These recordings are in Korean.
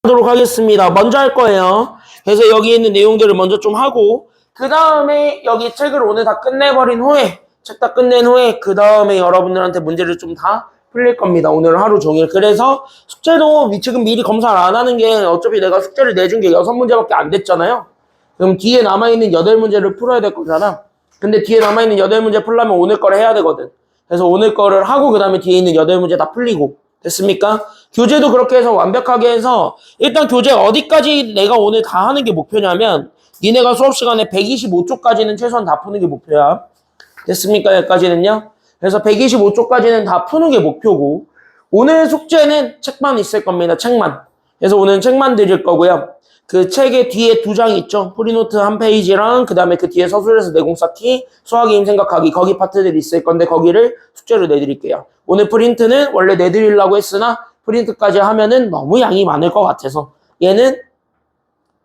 하도록 하겠습니다. 먼저 할 거예요. 그래서 여기 있는 내용들을 먼저 좀 하고 그 다음에 여기 책을 오늘 다 끝내버린 후에 책 다 끝낸 후에 그 다음에 여러분들한테 문제를 좀 다 풀릴 겁니다. 오늘 하루 종일. 그래서 숙제도 지금 미리 검사를 안 하는 게 어차피 내가 숙제를 내준 게 6문제밖에 안 됐잖아요. 그럼 뒤에 남아있는 8문제를 풀어야 될 거잖아. 근데 뒤에 남아있는 8문제 풀려면 오늘 거를 해야 되거든. 그래서 오늘 거를 하고 그 다음에 뒤에 있는 8문제 다 풀리고 됐습니까? 교재도 그렇게 해서 완벽하게 해서 일단 교재 어디까지 내가 오늘 다 하는 게 목표냐면 니네가 수업 시간에 125쪽까지는 최소한 다 푸는 게 목표야. 됐습니까? 여기까지는요. 그래서 125쪽까지는 다 푸는 게 목표고 오늘 숙제는 책만 있을 겁니다. 책만. 그래서 오늘 책만 드릴 거고요. 그 책의 뒤에 2장 있죠. 프리노트 한 페이지랑 그 다음에 그 뒤에 서술에서 내공 쌓기, 수학의 힘 생각하기 거기 파트들이 있을 건데 거기를 숙제로 내드릴게요. 오늘 프린트는 원래 내드리려고 했으나 프린트까지 하면은 너무 양이 많을 것 같아서 얘는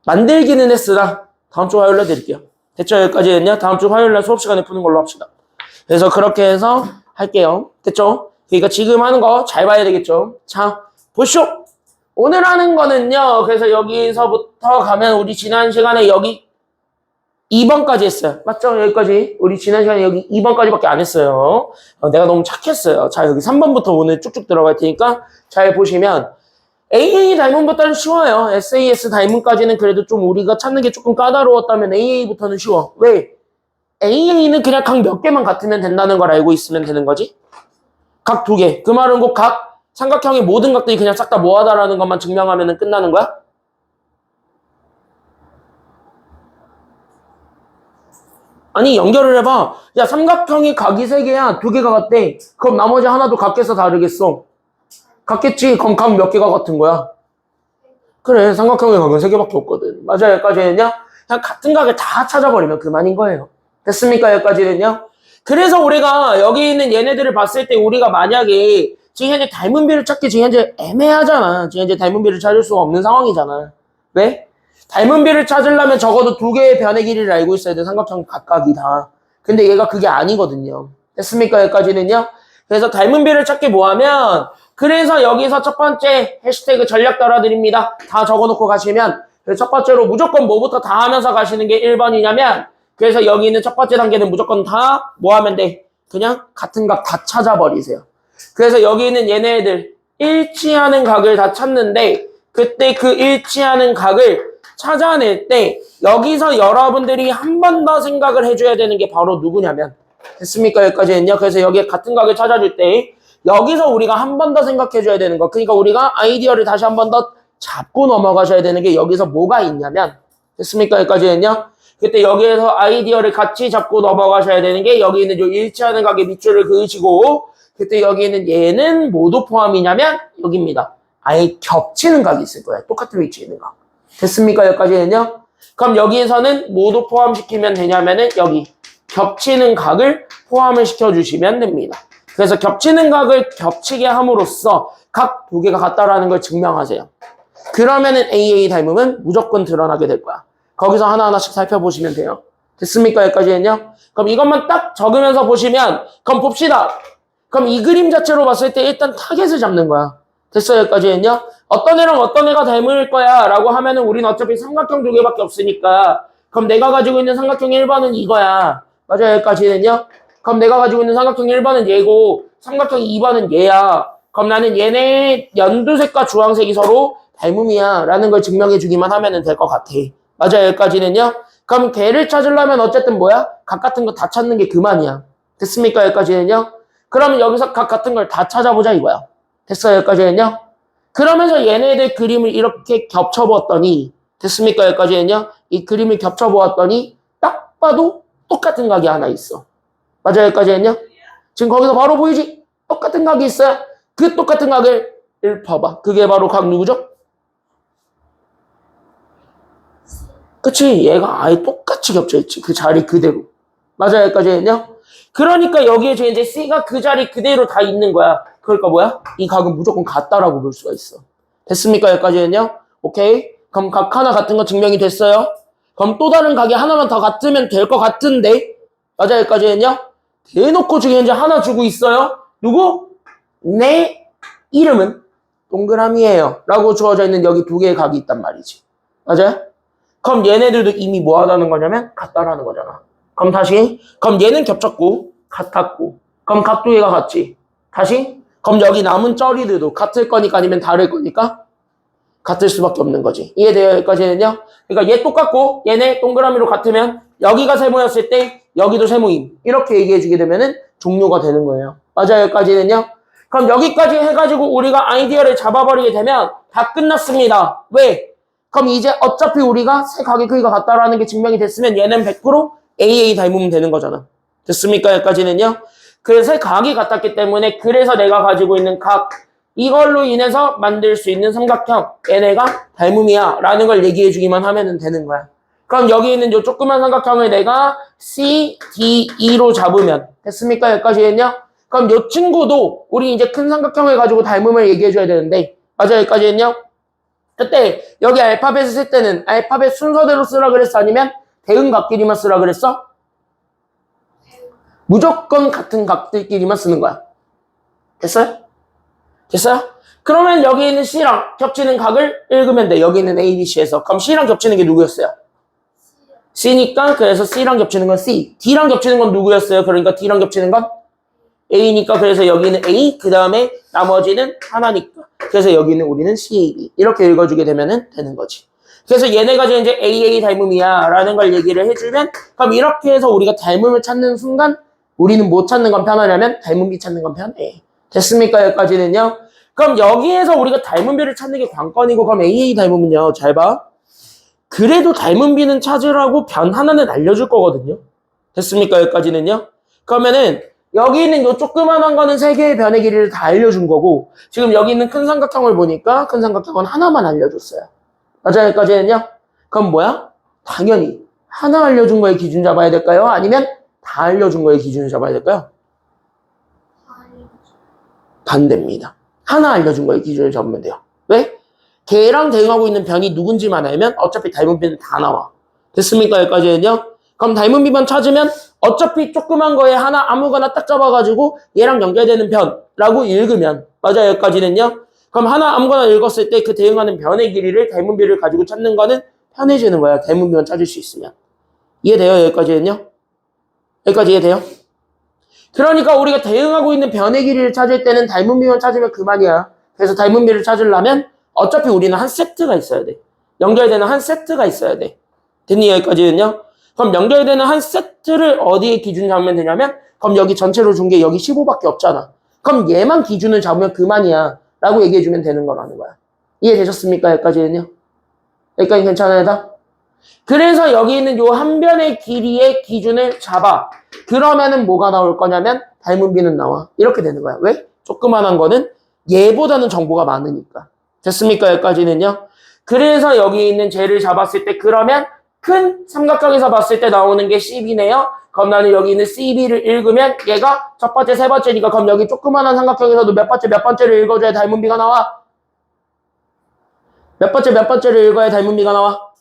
만들기는 했으나 다음 주 화요일에 드릴게요. 됐죠? 여기까지는요. 다음 주 화요일날 수업 시간에 푸는 걸로 합시다. 그래서 그렇게 해서 할게요. 됐죠? 그러니까 지금 하는 거 잘 봐야 되겠죠? 자, 보시오! 오늘 하는 거는요. 그래서 여기서부터 가면 우리 지난 시간에 여기 2번까지 했어요. 맞죠? 여기까지. 우리 지난 시간에 여기 2번까지밖에 안 했어요. 내가 너무 착했어요. 자, 여기 3번부터 오늘 쭉쭉 들어갈 테니까 잘 보시면 AA 다이몬부터는 쉬워요. SAS 다이몬까지는 그래도 좀 우리가 찾는 게 조금 까다로웠다면 AA부터는 쉬워. 왜? AA는 그냥 각 몇 개만 같으면 된다는 걸 알고 있으면 되는 거지. 각 2개. 그 말은 꼭 각 삼각형의 모든 각들이 그냥 싹 다 뭐하다라는 것만 증명하면 끝나는 거야? 아니 연결을 해봐. 야 삼각형이 각이 3개야. 2개가 같대. 그럼 나머지 하나도 같겠어 다르겠어? 같겠지. 그럼 각 몇 개가 같은 거야? 그래 삼각형의 각은 3개밖에 없거든. 맞아 여기까지는요? 그냥 같은 각을 다 찾아버리면 그만인 거예요. 됐습니까 여기까지는요? 그래서 우리가 여기 있는 얘네들을 봤을 때 우리가 만약에 지금 현재 닮은 비를 찾기 지금 현재 애매하잖아. 지금 현재 닮은 비를 찾을 수가 없는 상황이잖아. 왜? 닮은 비를 찾으려면 적어도 2개의 변의 길이를 알고 있어야 돼. 삼각형 각각이 다. 근데 얘가 그게 아니거든요. 됐습니까? 여기까지는요? 그래서 닮은 비를 찾기 뭐하면 그래서 여기서 첫 번째 해시태그 전략 따라드립니다. 다 적어놓고 가시면 첫 번째로 무조건 뭐부터 다 하면서 가시는 게 1번이냐면 그래서 여기 있는 첫 번째 단계는 무조건 다 뭐 하면 돼? 그냥 같은 각 다 찾아버리세요. 그래서 여기 있는 얘네들 일치하는 각을 다 찾는데 그때 그 일치하는 각을 찾아낼 때 여기서 여러분들이 한 번 더 생각을 해줘야 되는 게 바로 누구냐면 됐습니까? 여기까지는요. 그래서 여기에 같은 각을 찾아줄 때 여기서 우리가 한 번 더 생각해줘야 되는 거. 그러니까 우리가 아이디어를 다시 한 번 더 잡고 넘어가셔야 되는 게 여기서 뭐가 있냐면 됐습니까? 여기까지는요. 그때 여기에서 아이디어를 같이 잡고 넘어가셔야 되는 게 여기 있는 요 일치하는 각의 밑줄을 그으시고 그때 여기 있는 얘는 모두 포함이냐면 여기입니다. 아예 겹치는 각이 있을 거예요. 똑같은 위치에 있는 각. 됐습니까? 여기까지는요. 그럼 여기에서는 모두 포함시키면 되냐면은 여기 겹치는 각을 포함을 시켜주시면 됩니다. 그래서 겹치는 각을 겹치게 함으로써 각 2개가 같다라는 걸 증명하세요. 그러면은 AA 닮음은 무조건 드러나게 될 거야. 거기서 하나하나씩 살펴보시면 돼요. 됐습니까? 여기까지는요. 그럼 이것만 딱 적으면서 보시면 그럼 봅시다. 그럼 이 그림 자체로 봤을 때 일단 타겟을 잡는 거야. 됐어요? 여기까지는요. 어떤 애랑 어떤 애가 닮을 거야 라고 하면은 우린 어차피 삼각형 2개밖에 없으니까 그럼 내가 가지고 있는 삼각형 1번은 이거야. 맞아요? 여기까지는요. 그럼 내가 가지고 있는 삼각형 1번은 얘고 삼각형 2번은 얘야. 그럼 나는 얘네 연두색과 주황색이 서로 닮음이야 라는 걸 증명해 주기만 하면 될 것 같아. 맞아요. 여기까지는요. 그럼 걔를 찾으려면 어쨌든 뭐야? 각 같은 거 다 찾는 게 그만이야. 됐습니까? 여기까지는요. 그러면 여기서 각 같은 걸 다 찾아보자 이거야. 됐어요? 여기까지는요. 그러면서 얘네들 그림을 이렇게 겹쳐보았더니 됐습니까? 여기까지는요. 이 그림을 겹쳐보았더니 딱 봐도 똑같은 각이 하나 있어. 맞아요? 여기까지는요. 지금 거기서 바로 보이지? 똑같은 각이 있어요. 그 똑같은 각을 봐봐. 그게 바로 각 누구죠? 그치? 얘가 아예 똑같이 겹쳐있지. 그 자리 그대로. 맞아요? 여기까지는요. 그러니까 여기에 이제 C가 그 자리 그대로 다 있는 거야. 그러니까 뭐야? 이 각은 무조건 같다라고 볼 수가 있어. 됐습니까? 여기까지는요? 오케이? 그럼 각 하나 같은 거 증명이 됐어요? 그럼 또 다른 각이 하나만 더 같으면 될 것 같은데 맞아요? 여기까지는요? 대놓고 지금 현재 하나 주고 있어요. 누구? 내 이름은 동그라미예요 라고 주어져 있는 여기 두 개의 각이 있단 말이지. 맞아요? 그럼 얘네들도 이미 뭐 하다는 거냐면 같다라는 거잖아. 그럼 다시 그럼 얘는 겹쳤고 같았고 그럼 각 두 개가 같지. 다시 그럼 여기 남은 쩌리들도 같을 거니까 아니면 다를 거니까 같을 수밖에 없는 거지. 이해돼요? 여기까지는요? 그러니까 얘 똑같고 얘네 동그라미로 같으면 여기가 세모였을 때 여기도 세모임. 이렇게 얘기해주게 되면은 종료가 되는 거예요. 맞아요? 여기까지는요? 그럼 여기까지 해가지고 우리가 아이디어를 잡아버리게 되면 다 끝났습니다. 왜? 그럼 이제 어차피 우리가 세 각의 크기가 같다라는 게 증명이 됐으면 얘는 100% AA 닮으면 되는 거잖아. 됐습니까? 여기까지는요? 그래서 세 각이 같았기 때문에 그래서 내가 가지고 있는 각 이걸로 인해서 만들 수 있는 삼각형 얘네가 닮음이야 라는 걸 얘기해 주기만 하면 되는 거야. 그럼 여기 있는 요 조그만 삼각형을 내가 C, D, E로 잡으면 됐습니까? 여기까지는요? 그럼 요 친구도 우리 이제 큰 삼각형을 가지고 닮음을 얘기해 줘야 되는데 맞아 여기까지는요? 그때 여기 알파벳을 쓸 때는 알파벳 순서대로 쓰라 그랬어? 아니면 대응각끼리만 쓰라 그랬어? 무조건 같은 각들끼리만 쓰는 거야. 됐어요? 됐어요? 그러면 여기 있는 C랑 겹치는 각을 읽으면 돼. 여기 있는 A, B, C에서. 그럼 C랑 겹치는 게 누구였어요? C니까 그래서 C랑 겹치는 건 C. D랑 겹치는 건 누구였어요? 그러니까 D랑 겹치는 건 A니까 그래서 여기는 A, 그 다음에 나머지는 하나니까. 그래서 여기는 우리는 CAB. 이렇게 읽어주게 되면 되는 거지. 그래서 얘네가 이제 AA 닮음이야 라는 걸 얘기를 해주면 그럼 이렇게 해서 우리가 닮음을 찾는 순간 우리는 뭐 찾는 건 편하냐면 닮음비 찾는 건 편해. 됐습니까? 여기까지는요. 그럼 여기에서 우리가 닮음비를 찾는 게 관건이고 그럼 AA 닮음은요. 잘 봐. 그래도 닮음비는 찾으라고 변 하나는 알려줄 거거든요. 됐습니까? 여기까지는요. 그러면은 여기 있는 요 조그만한 거는 세 개의 변의 길이를 다 알려준 거고 지금 여기 있는 큰 삼각형을 보니까 큰 삼각형은 하나만 알려줬어요. 맞아요? 여기까지는요. 그럼 뭐야? 당연히 하나 알려준 거에 기준 잡아야 될까요? 아니면 다 알려준 거에 기준을 잡아야 될까요? 반대입니다. 하나 알려준 거에 기준을 잡으면 돼요. 왜? 걔랑 대응하고 있는 변이 누군지만 알면 어차피 닮은 비는 다 나와. 됐습니까? 여기까지는요. 그럼 닮은 비만 찾으면 어차피 조그만 거에 하나 아무거나 딱 잡아가지고 얘랑 연결되는 변라고 읽으면 맞아요. 여기까지는요. 그럼 하나 아무거나 읽었을 때 그 대응하는 변의 길이를 닮은 비를 가지고 찾는 거는 편해지는 거야. 닮은 비만 찾을 수 있으면. 이해돼요? 여기까지는요. 여기까지 이해돼요? 그러니까 우리가 대응하고 있는 변의 길이를 찾을 때는 닮은 비만 찾으면 그만이야. 그래서 닮은 비를 찾으려면 어차피 우리는 한 세트가 있어야 돼. 연결되는 한 세트가 있어야 돼. 됐니? 여기까지는요? 그럼 연결되는 한 세트를 어디에 기준 잡으면 되냐면 그럼 여기 전체로 준 게 여기 15밖에 없잖아. 그럼 얘만 기준을 잡으면 그만이야. 라고 얘기해주면 되는 거라는 거야. 이해되셨습니까? 여기까지는요? 여기까지 괜찮아요? 다? 그래서 여기 있는 요 한 변의 길이의 기준을 잡아. 그러면은 뭐가 나올 거냐면 닮은 비는 나와. 이렇게 되는 거야. 왜? 조그만한 거는 얘보다는 정보가 많으니까. 됐습니까? 여기까지는요. 그래서 여기 있는 쟤를 잡았을 때 그러면 큰 삼각형에서 봤을 때 나오는 게 CB네요. 그럼 나는 여기 있는 CB를 읽으면 얘가 첫 번째, 세 번째니까 그럼 여기 조그만한 삼각형에서도 몇 번째를 읽어줘야 닮은 비가 나와? 몇 번째를 읽어야 닮은 비가 나와?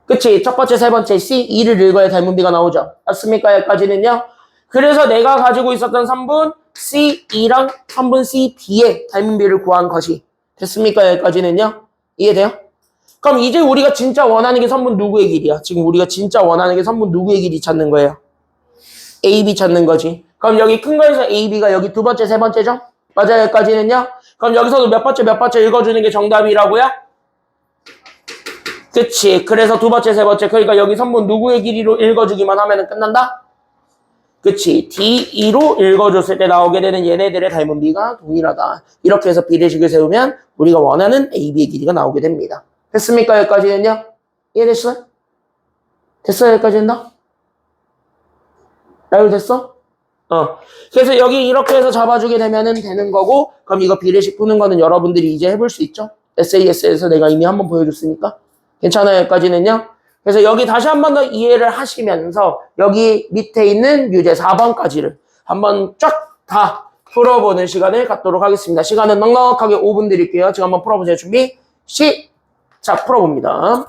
그치? 첫 번째, 세 번째 C2를 읽어야 닮은 비가 나오죠. 맞습니까? 여기까지는요. 그래서 내가 가지고 있었던 3분 C2랑 3분 C, D의 닮은 비를 구한 것이 됐습니까? 여기까지는요. 이해돼요? 그럼 이제 우리가 진짜 원하는 게 3분 누구의 길이야? 지금 우리가 진짜 원하는 게 3분 누구의 길이 찾는 거예요? AB 찾는 거지. 그럼 여기 큰 거에서 AB가 여기 두 번째, 세 번째죠? 맞아요? 여기까지는요. 그럼 여기서도 몇 번째 읽어주는 게 정답이라고요? 그치. 그래서 두 번째, 세 번째. 그러니까 여기 선분 누구의 길이로 읽어주기만 하면 끝난다? 그치. D2로 읽어줬을 때 나오게 되는 얘네들의 닮은 비가 동일하다. 이렇게 해서 비례식을 세우면 우리가 원하는 AB의 길이가 나오게 됩니다. 됐습니까? 여기까지는요? 이해됐어요? 됐어요? 여기까지는 다? 나열됐어? 그래서 여기 이렇게 해서 잡아주게 되면 되는 거고, 그럼 이거 비례식 푸는 거는 여러분들이 이제 해볼 수 있죠? SAS에서 내가 이미 한번 보여줬으니까. 괜찮아요? 여기까지는요? 그래서 여기 다시 한 번 더 이해를 하시면서 여기 밑에 있는 유제 4번까지를 한번 쫙 다 풀어보는 시간을 갖도록 하겠습니다. 시간은 넉넉하게 5분 드릴게요. 지금 한번 풀어보세요. 준비, 시작! 풀어봅니다.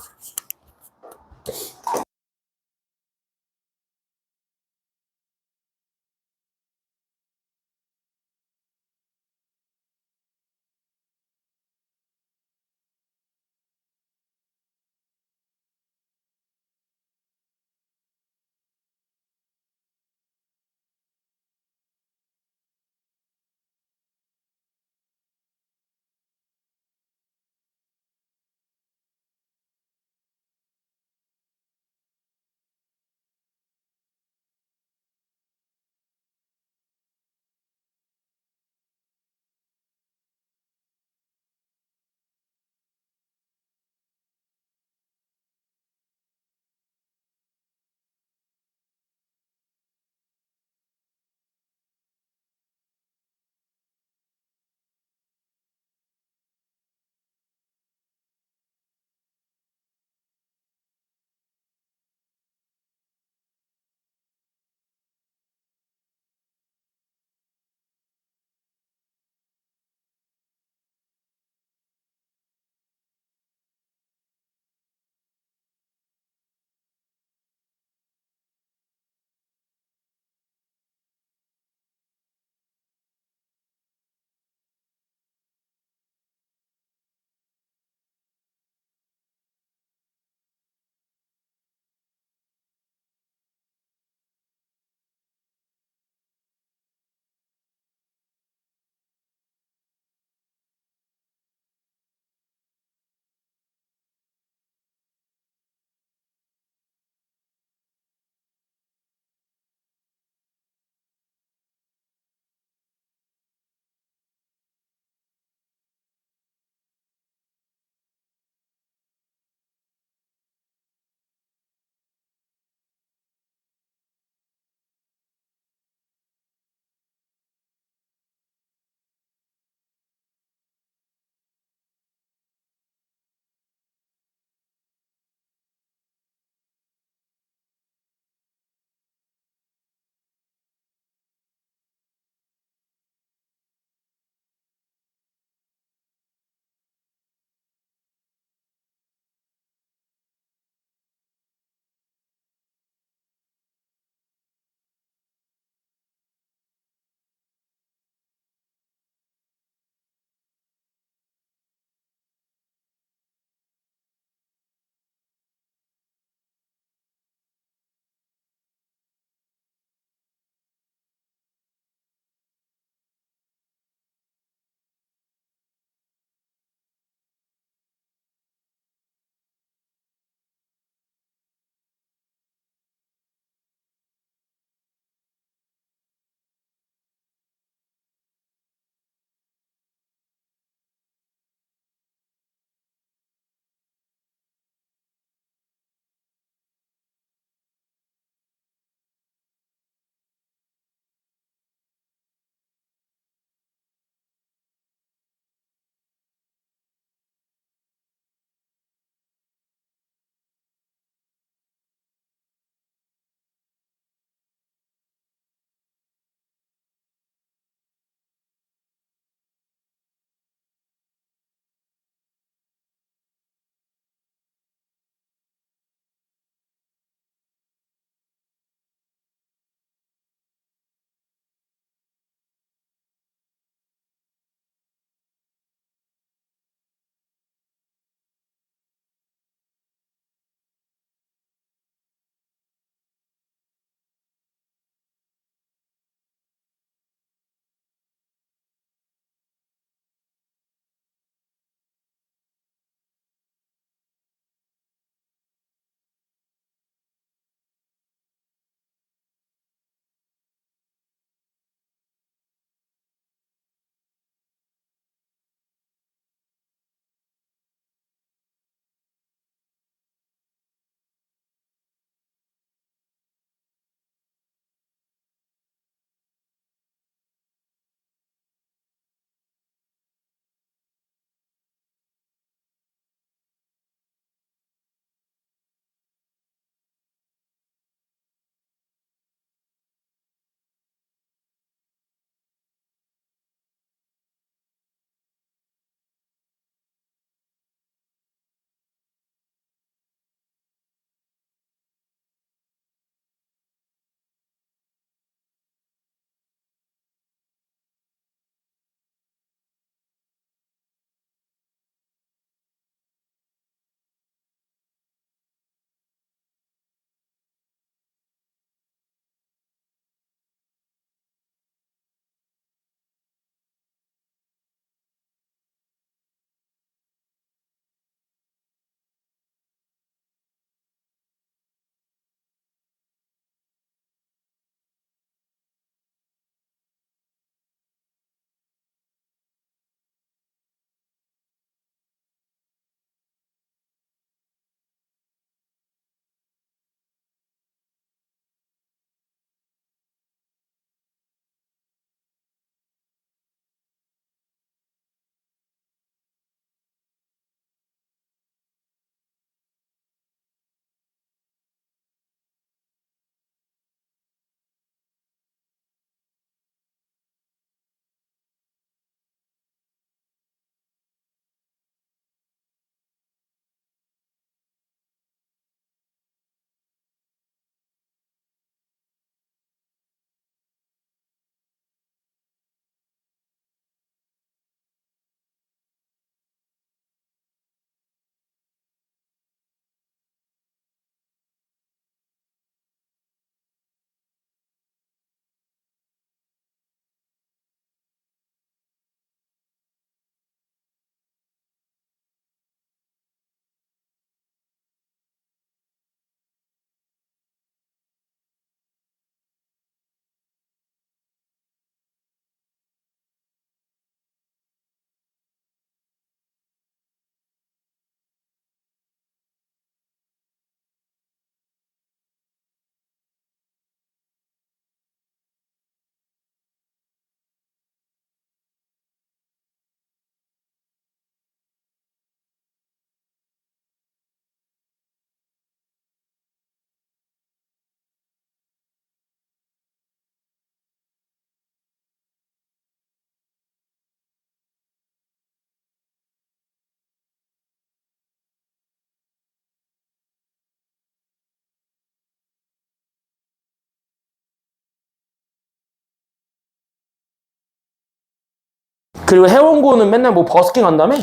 그리고 혜원고는 맨날 뭐 버스킹 한다며?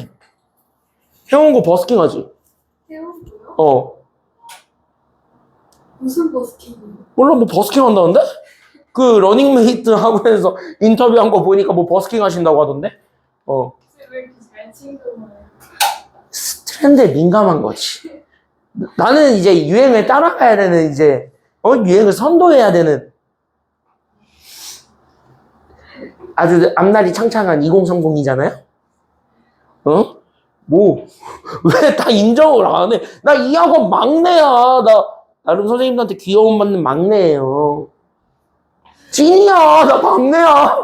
혜원고 버스킹 하지? 태우고요? 어. 무슨 버스킹이요? 몰라, 뭐 버스킹 한다는데? 그 러닝메이트 학원에서 인터뷰한 거 보니까 뭐 버스킹 하신다고 하던데? 어. 왜 이렇게 잘 친구만? 트렌드에 민감한 거지. 나는 이제 유행을 따라가야 되는 이제 유행을 선도해야 되는 아주 앞날이 창창한 2030이잖아요? 어? 뭐, 왜 다 인정을 안 해? 나 이 학원 막내야. 나름 선생님들한테 귀여움 받는 막내예요. 찐이야. 나 막내야.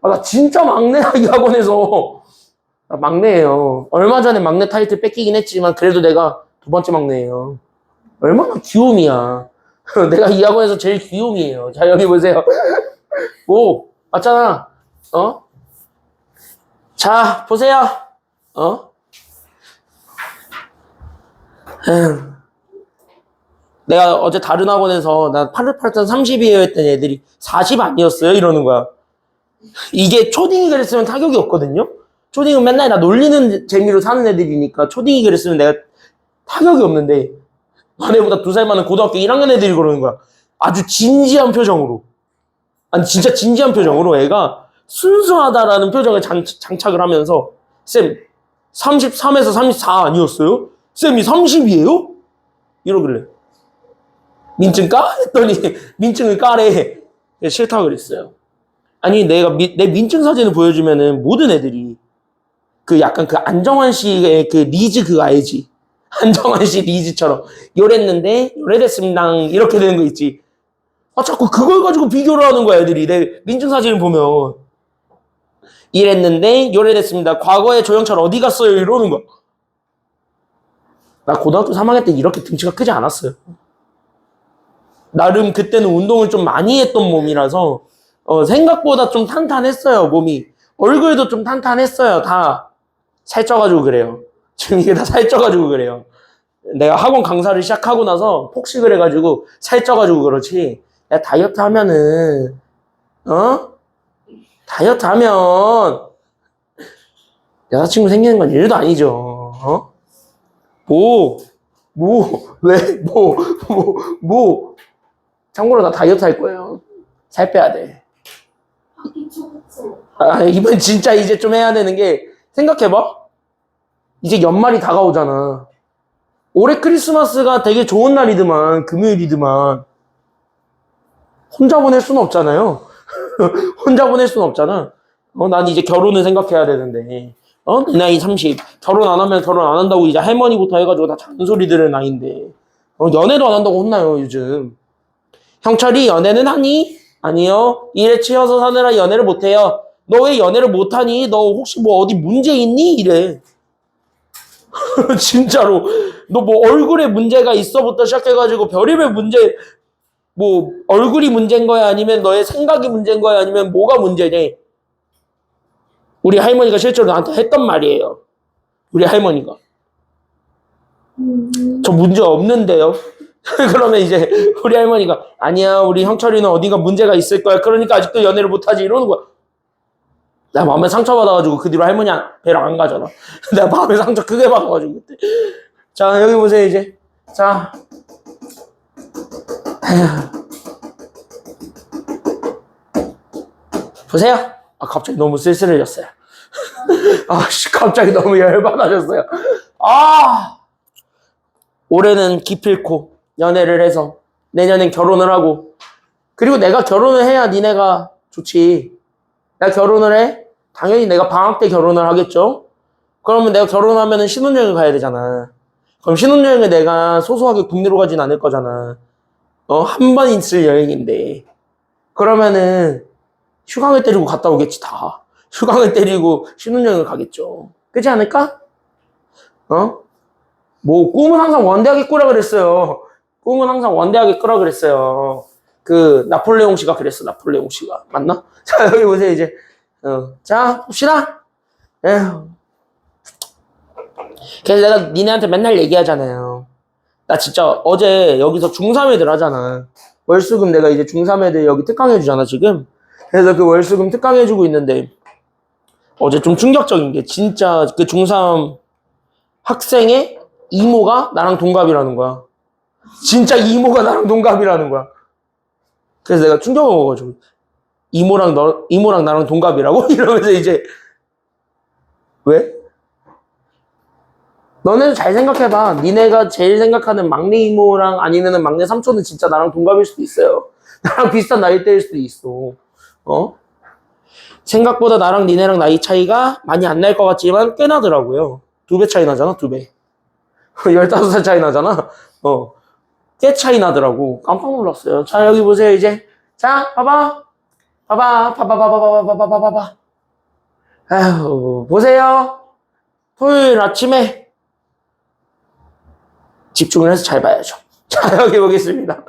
나 진짜 막내야, 이 학원에서. 나 막내예요. 얼마 전에 막내 타이틀 뺏기긴 했지만, 그래도 내가 두 번째 막내예요. 얼마나 귀요미야. 내가 이 학원에서 제일 귀요미예요. 자, 여기 보세요. 오, 맞잖아. 어? 자, 보세요. 내가 어제 다른 학원에서 나 888단 30이에요 했던 애들이 40 아니었어요? 이러는 거야. 이게 초딩이 그랬으면 타격이 없거든요? 초딩은 맨날 나 놀리는 재미로 사는 애들이니까 초딩이 그랬으면 내가 타격이 없는데 너네보다 2살 많은 고등학교 1학년 애들이 그러는 거야. 아주 진지한 표정으로. 아니 진짜 진지한 표정으로 애가 순수하다라는 표정을 장착을 하면서 쌤 33에서 34 아니었어요? 쌤이 30이에요? 이러길래 민증 까? 했더니 민증을 까래. 싫다고 그랬어요. 아니 내가 내 민증 사진을 보여주면은 모든 애들이 그 약간 그 안정환 씨의 그 리즈 그거 알지? 안정환 씨 리즈처럼 요랬는데 요래됐습니다 이렇게 되는 거 있지. 아 자꾸 그걸 가지고 비교를 하는 거야 애들이. 내 민증 사진을 보면 이랬는데 요래됐습니다. 과거에 조영철 어디 갔어요? 이러는 거야. 나 고등학교 3학년 때 이렇게 등치가 크지 않았어요. 나름 그때는 운동을 좀 많이 했던 몸이라서 생각보다 좀 탄탄했어요 몸이. 얼굴도 좀 탄탄했어요. 다 살쪄가지고 그래요. 지금 이게 다 살쪄가지고 그래요. 내가 학원 강사를 시작하고 나서 폭식을 해가지고 살쪄가지고 그렇지. 야 다이어트 하면은 다이어트 하면 여자친구 생기는 건 일도 아니죠. 참고로 나 다이어트 할 거예요. 살 빼야 돼. 하기 초부터. 이번 진짜 이제 좀 해야 되는 게, 생각해봐. 이제 연말이 다가오잖아. 올해 크리스마스가 되게 좋은 날이더만, 금요일이더만. 혼자 보낼 수는 없잖아요. 혼자 보낼 수는 없잖아. 난 이제 결혼을 생각해야 되는데. 내 나이 30. 결혼 안 하면 결혼 안 한다고 이제 할머니부터 해가지고 다 잔소리 들을 나이인데. 연애도 안 한다고 혼나요, 요즘. 형철이 연애는 하니? 아니요. 일에 치여서 사느라 연애를 못해요. 너 왜 연애를 못하니? 너 혹시 뭐 어디 문제 있니? 이래. 진짜로. 너 뭐 얼굴에 문제가 있어부터 시작해가지고 별의별 문제, 뭐 얼굴이 문제인 거야? 아니면 너의 생각이 문제인 거야? 아니면 뭐가 문제냐? 우리 할머니가 실제로 나한테 했던 말이에요. 우리 할머니가. 저 문제 없는데요. 그러면 이제 우리 할머니가 아니야 우리 형철이는 어디가 문제가 있을 거야. 그러니까 아직도 연애를 못하지 이러는 거야. 내가 마음에 상처받아가지고 그 뒤로 할머니 배랑 안 가잖아. 내가 마음에 상처 크게 받아가지고 그때. 자 여기 보세요 이제. 자 보세요. 갑자기 너무 쓸쓸해졌어요. 갑자기 너무 열받아졌어요. 올해는 기필코 연애를 해서 내년엔 결혼을 하고, 그리고 내가 결혼을 해야 니네가 좋지. 내가 결혼을 해? 당연히 내가 방학 때 결혼을 하겠죠? 그러면 내가 결혼하면은 신혼여행을 가야 되잖아. 그럼 신혼여행을 내가 소소하게 국내로 가진 않을 거잖아. 한 번 있을 여행인데. 그러면은 휴강을 때리고 갔다 오겠지, 다. 휴강을 때리고 신혼여행을 가겠죠. 그렇지 않을까? 뭐, 꿈은 항상 원대하게 꾸라 그랬어요. 꿈은 항상 원대하게 꾸라 그랬어요. 그, 나폴레옹 씨가 그랬어, 나폴레옹 씨가. 맞나? 자, 여기 보세요, 이제. 자, 봅시다. 에휴. 그래서 내가 니네한테 맨날 얘기하잖아요. 나 진짜 어제 여기서 중3 애들 하잖아. 월수금 내가 이제 중3 애들 여기 특강해주잖아, 지금. 그래서 그 월수금 특강해주고 있는데, 어제 좀 충격적인 게 진짜 그 중3 학생의 이모가 나랑 동갑이라는 거야. 진짜 이모가 나랑 동갑이라는 거야. 그래서 내가 충격을 먹어가지고 이모랑 나랑 동갑이라고? 이러면서 이제 왜? 너네도 잘 생각해봐. 니네가 제일 생각하는 막내 이모랑 아니면은 막내 삼촌은 진짜 나랑 동갑일 수도 있어요. 나랑 비슷한 나이대일 수도 있어. 어? 생각보다 나랑 니네랑 나이 차이가 많이 안 날 것 같지만 꽤 나더라고요. 2배 차이 나잖아, 2배. 15살 차이 나잖아. 꽤 차이 나더라고. 깜짝 놀랐어요. 자, 여기 보세요, 이제. 자, 봐봐. 봐봐. 아휴, 보세요. 토요일 아침에 집중을 해서 잘 봐야죠. 자, 여기 보겠습니다.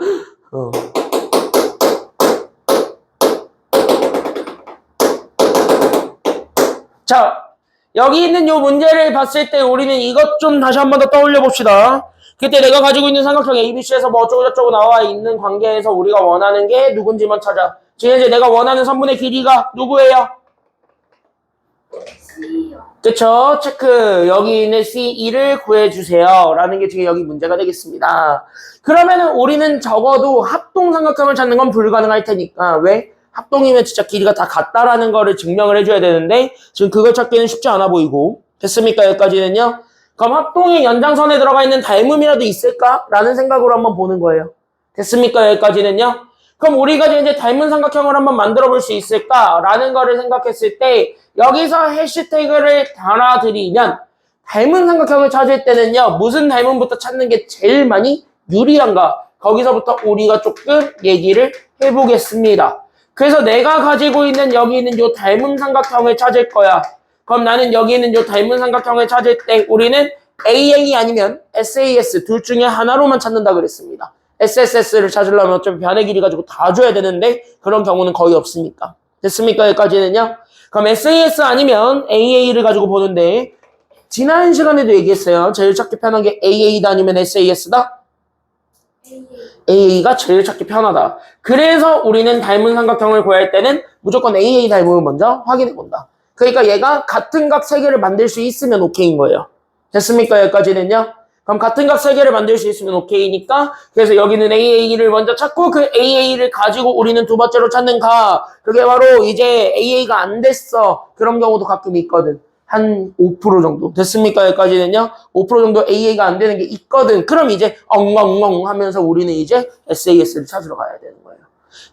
자, 여기 있는 요 문제를 봤을 때 우리는 이것 좀 다시 한 번 더 떠올려 봅시다. 그때 내가 가지고 있는 삼각형 ABC에서 뭐 어쩌고저쩌고 나와 있는 관계에서 우리가 원하는 게 누군지만 찾아. 지금 이제 내가 원하는 선분의 길이가 누구예요? C요. 그쵸? 체크. 여기 있는 C2를 구해주세요. 라는 게 지금 여기 문제가 되겠습니다. 그러면은 우리는 적어도 합동삼각형을 찾는 건 불가능할 테니까. 왜? 합동이면 진짜 길이가 다 같다라는 거를 증명을 해줘야 되는데 지금 그걸 찾기는 쉽지 않아 보이고. 됐습니까? 여기까지는요? 그럼 합동의 연장선에 들어가 있는 닮음이라도 있을까? 라는 생각으로 한번 보는 거예요. 됐습니까? 여기까지는요? 그럼 우리가 이제 닮은 삼각형을 한번 만들어 볼 수 있을까? 라는 거를 생각했을 때 여기서 해시태그를 달아드리면 닮은 삼각형을 찾을 때는요. 무슨 닮음부터 찾는 게 제일 많이 유리한가? 거기서부터 우리가 조금 얘기를 해보겠습니다. 그래서 내가 가지고 있는 여기 있는 요 닮은 삼각형을 찾을 거야. 그럼 나는 여기 있는 요 닮은 삼각형을 찾을 때 우리는 AA 아니면 SAS 둘 중에 하나로만 찾는다 그랬습니다. SSS를 찾으려면 어차피 변의 길이 가지고 다 줘야 되는데 그런 경우는 거의 없으니까. 됐습니까? 여기까지는요. 그럼 SAS 아니면 AA를 가지고 보는데 지난 시간에도 얘기했어요. 제일 찾기 편한 게 AA다 아니면 SAS다? AA가 제일 찾기 편하다. 그래서 우리는 닮은 삼각형을 구할 때는 무조건 AA 닮음을 먼저 확인해 본다. 그러니까 얘가 같은 각 3개를 만들 수 있으면 오케이인 거예요. 됐습니까? 여기까지는요. 그럼 같은 각 3개를 만들 수 있으면 오케이니까 그래서 여기는 AA를 먼저 찾고 그 AA를 가지고 우리는 두 번째로 찾는 가 그게 바로 이제 AA가 안 됐어. 그런 경우도 가끔 있거든. 한 5% 정도. 됐습니까? 여기까지는요. 5% 정도 AA가 안 되는 게 있거든. 그럼 이제 엉엉엉 하면서 우리는 이제 SAS를 찾으러 가야 되는 거예요.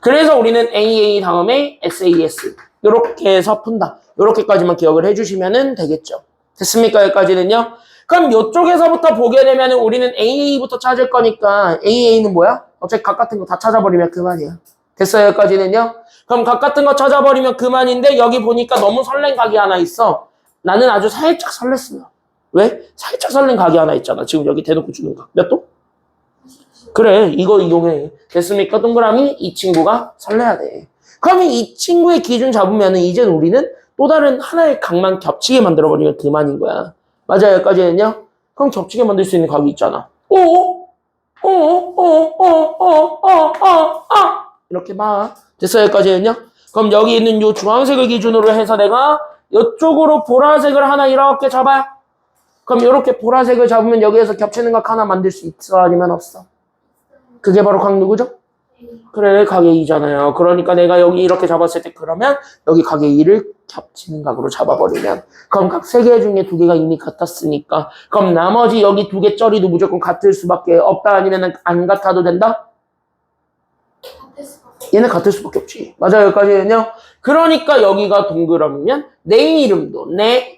그래서 우리는 AA 다음에 SAS 이렇게 해서 푼다. 이렇게까지만 기억을 해주시면 되겠죠. 됐습니까? 여기까지는요. 그럼 이쪽에서부터 보게 되면 우리는 AA부터 찾을 거니까 AA는 뭐야? 어차피 각 같은 거 다 찾아버리면 그만이야. 됐어요? 여기까지는요. 그럼 각 같은 거 찾아버리면 그만인데 여기 보니까 너무 설렌 각이 하나 있어. 나는 아주 살짝 설렜어요. 왜? 살짝 설렌 각이 하나 있잖아. 지금 여기 대놓고 주는 각. 몇 도? 그래. 이거 이용해. 됐습니까? 동그라미 이 친구가 설레야 돼. 그러면 이 친구의 기준 잡으면 이제 우리는 또 다른 하나의 각만 겹치게 만들어버리면 그만인 거야. 맞아요, 여기까지는요? 그럼 겹치게 만들 수 있는 각이 있잖아. 이렇게 봐. 됐어요, 여기까지는요? 그럼 여기 있는 요 주황색을 기준으로 해서 내가 이쪽으로 보라색을 하나 이렇게 잡아요. 그럼 이렇게 보라색을 잡으면 여기에서 겹치는 각 하나 만들 수 있어? 아니면 없어? 그게 바로 각 누구죠? 그래, 각의 2잖아요. 그러니까 내가 여기 이렇게 잡았을 때 그러면 여기 각의 2를 겹치는 각으로 잡아버리면 그럼 각 3개 중에 2개가 이미 같았으니까 그럼 나머지 여기 2개 쩌리도 무조건 같을 수밖에 없다 아니면 안 같아도 된다? 얘는 같을 수밖에 없지. 맞아요. 여기까지는요. 그러니까 여기가 동그라미면 내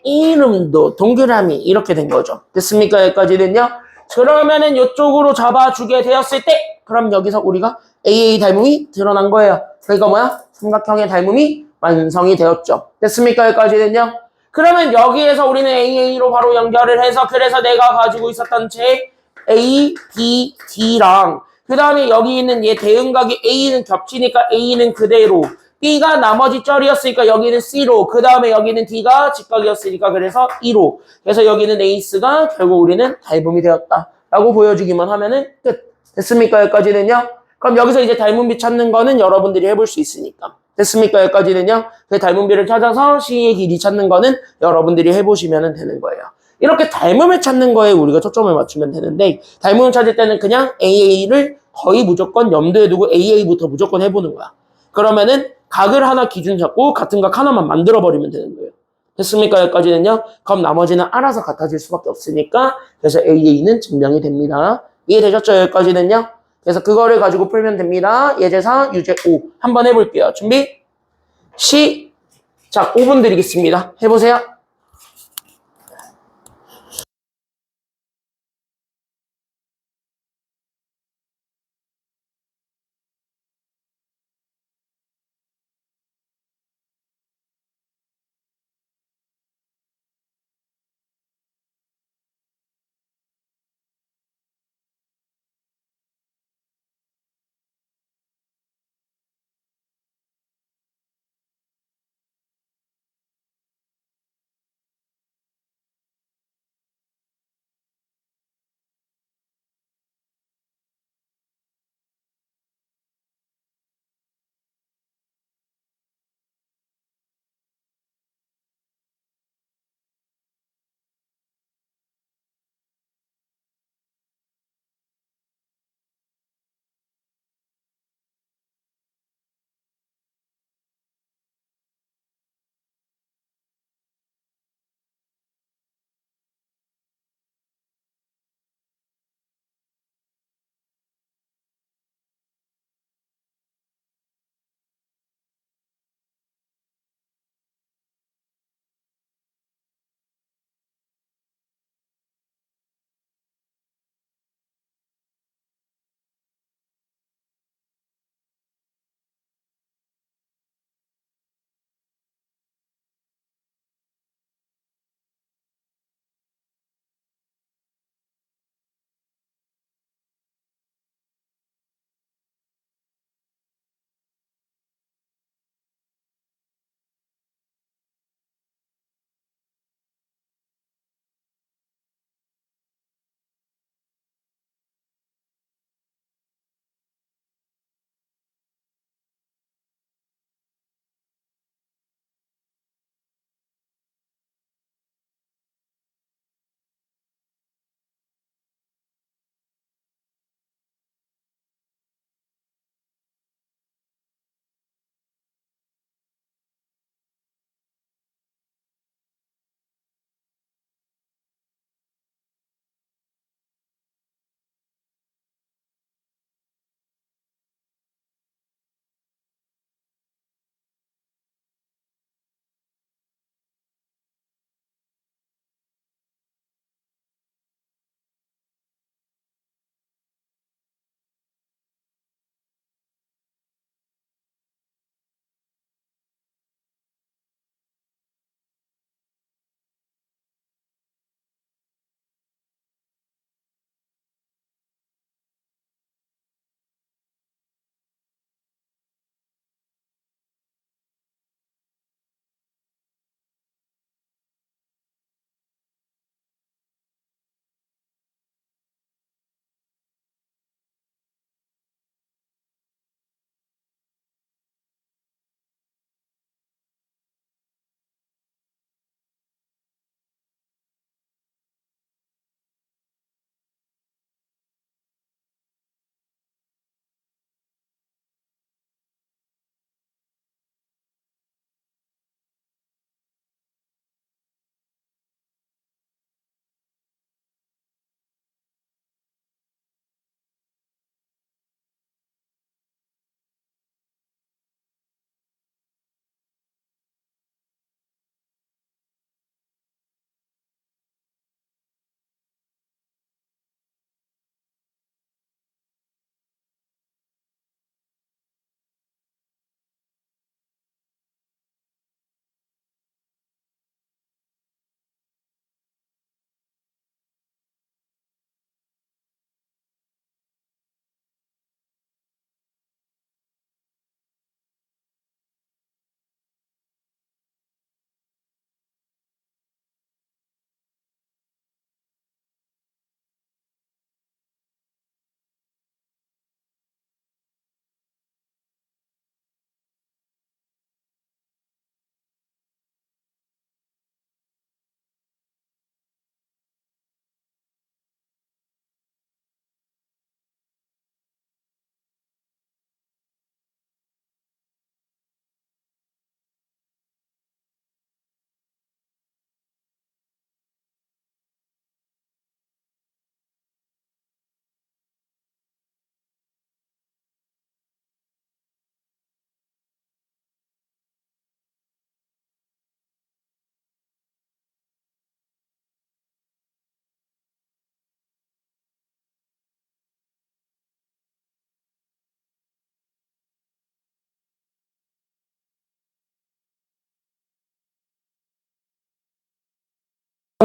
이름도 동그라미 이렇게 된 거죠. 됐습니까? 여기까지는요. 그러면은 이쪽으로 잡아주게 되었을 때 그럼 여기서 우리가 AA 닮음이 드러난 거예요. 그러니까 뭐야? 삼각형의 닮음이 완성이 되었죠. 됐습니까? 여기까지는요. 그러면 여기에서 우리는 AA로 바로 연결을 해서 그래서 내가 가지고 있었던 제 A, B, D랑 그 다음에 여기 있는 얘 대응각이 A는 겹치니까 A는 그대로 B가 나머지 쩔이었으니까 여기는 C로 그 다음에 여기는 D가 직각이었으니까 그래서 E로 그래서 여기는 에이스가 결국 우리는 닮음이 되었다 라고 보여주기만 하면은 끝. 됐습니까? 여기까지는요. 그럼 여기서 이제 닮음비 찾는 거는 여러분들이 해볼 수 있으니까 됐습니까? 여기까지는요. 그 닮은비를 찾아서 C의 길이 찾는 거는 여러분들이 해보시면 되는 거예요. 이렇게 닮음을 찾는 거에 우리가 초점을 맞추면 되는데 닮음을 찾을 때는 그냥 AA를 거의 무조건 염두에 두고 AA부터 무조건 해보는 거야. 그러면은 각을 하나 기준 잡고 같은 각 하나만 만들어버리면 되는 거예요. 됐습니까? 여기까지는요. 그럼 나머지는 알아서 같아질 수밖에 없으니까 그래서 AA는 증명이 됩니다. 이해되셨죠? 여기까지는요. 그래서 그거를 가지고 풀면 됩니다. 예제사, 유제 5. 한번 해볼게요. 준비, 시작. 5분 드리겠습니다. 해보세요.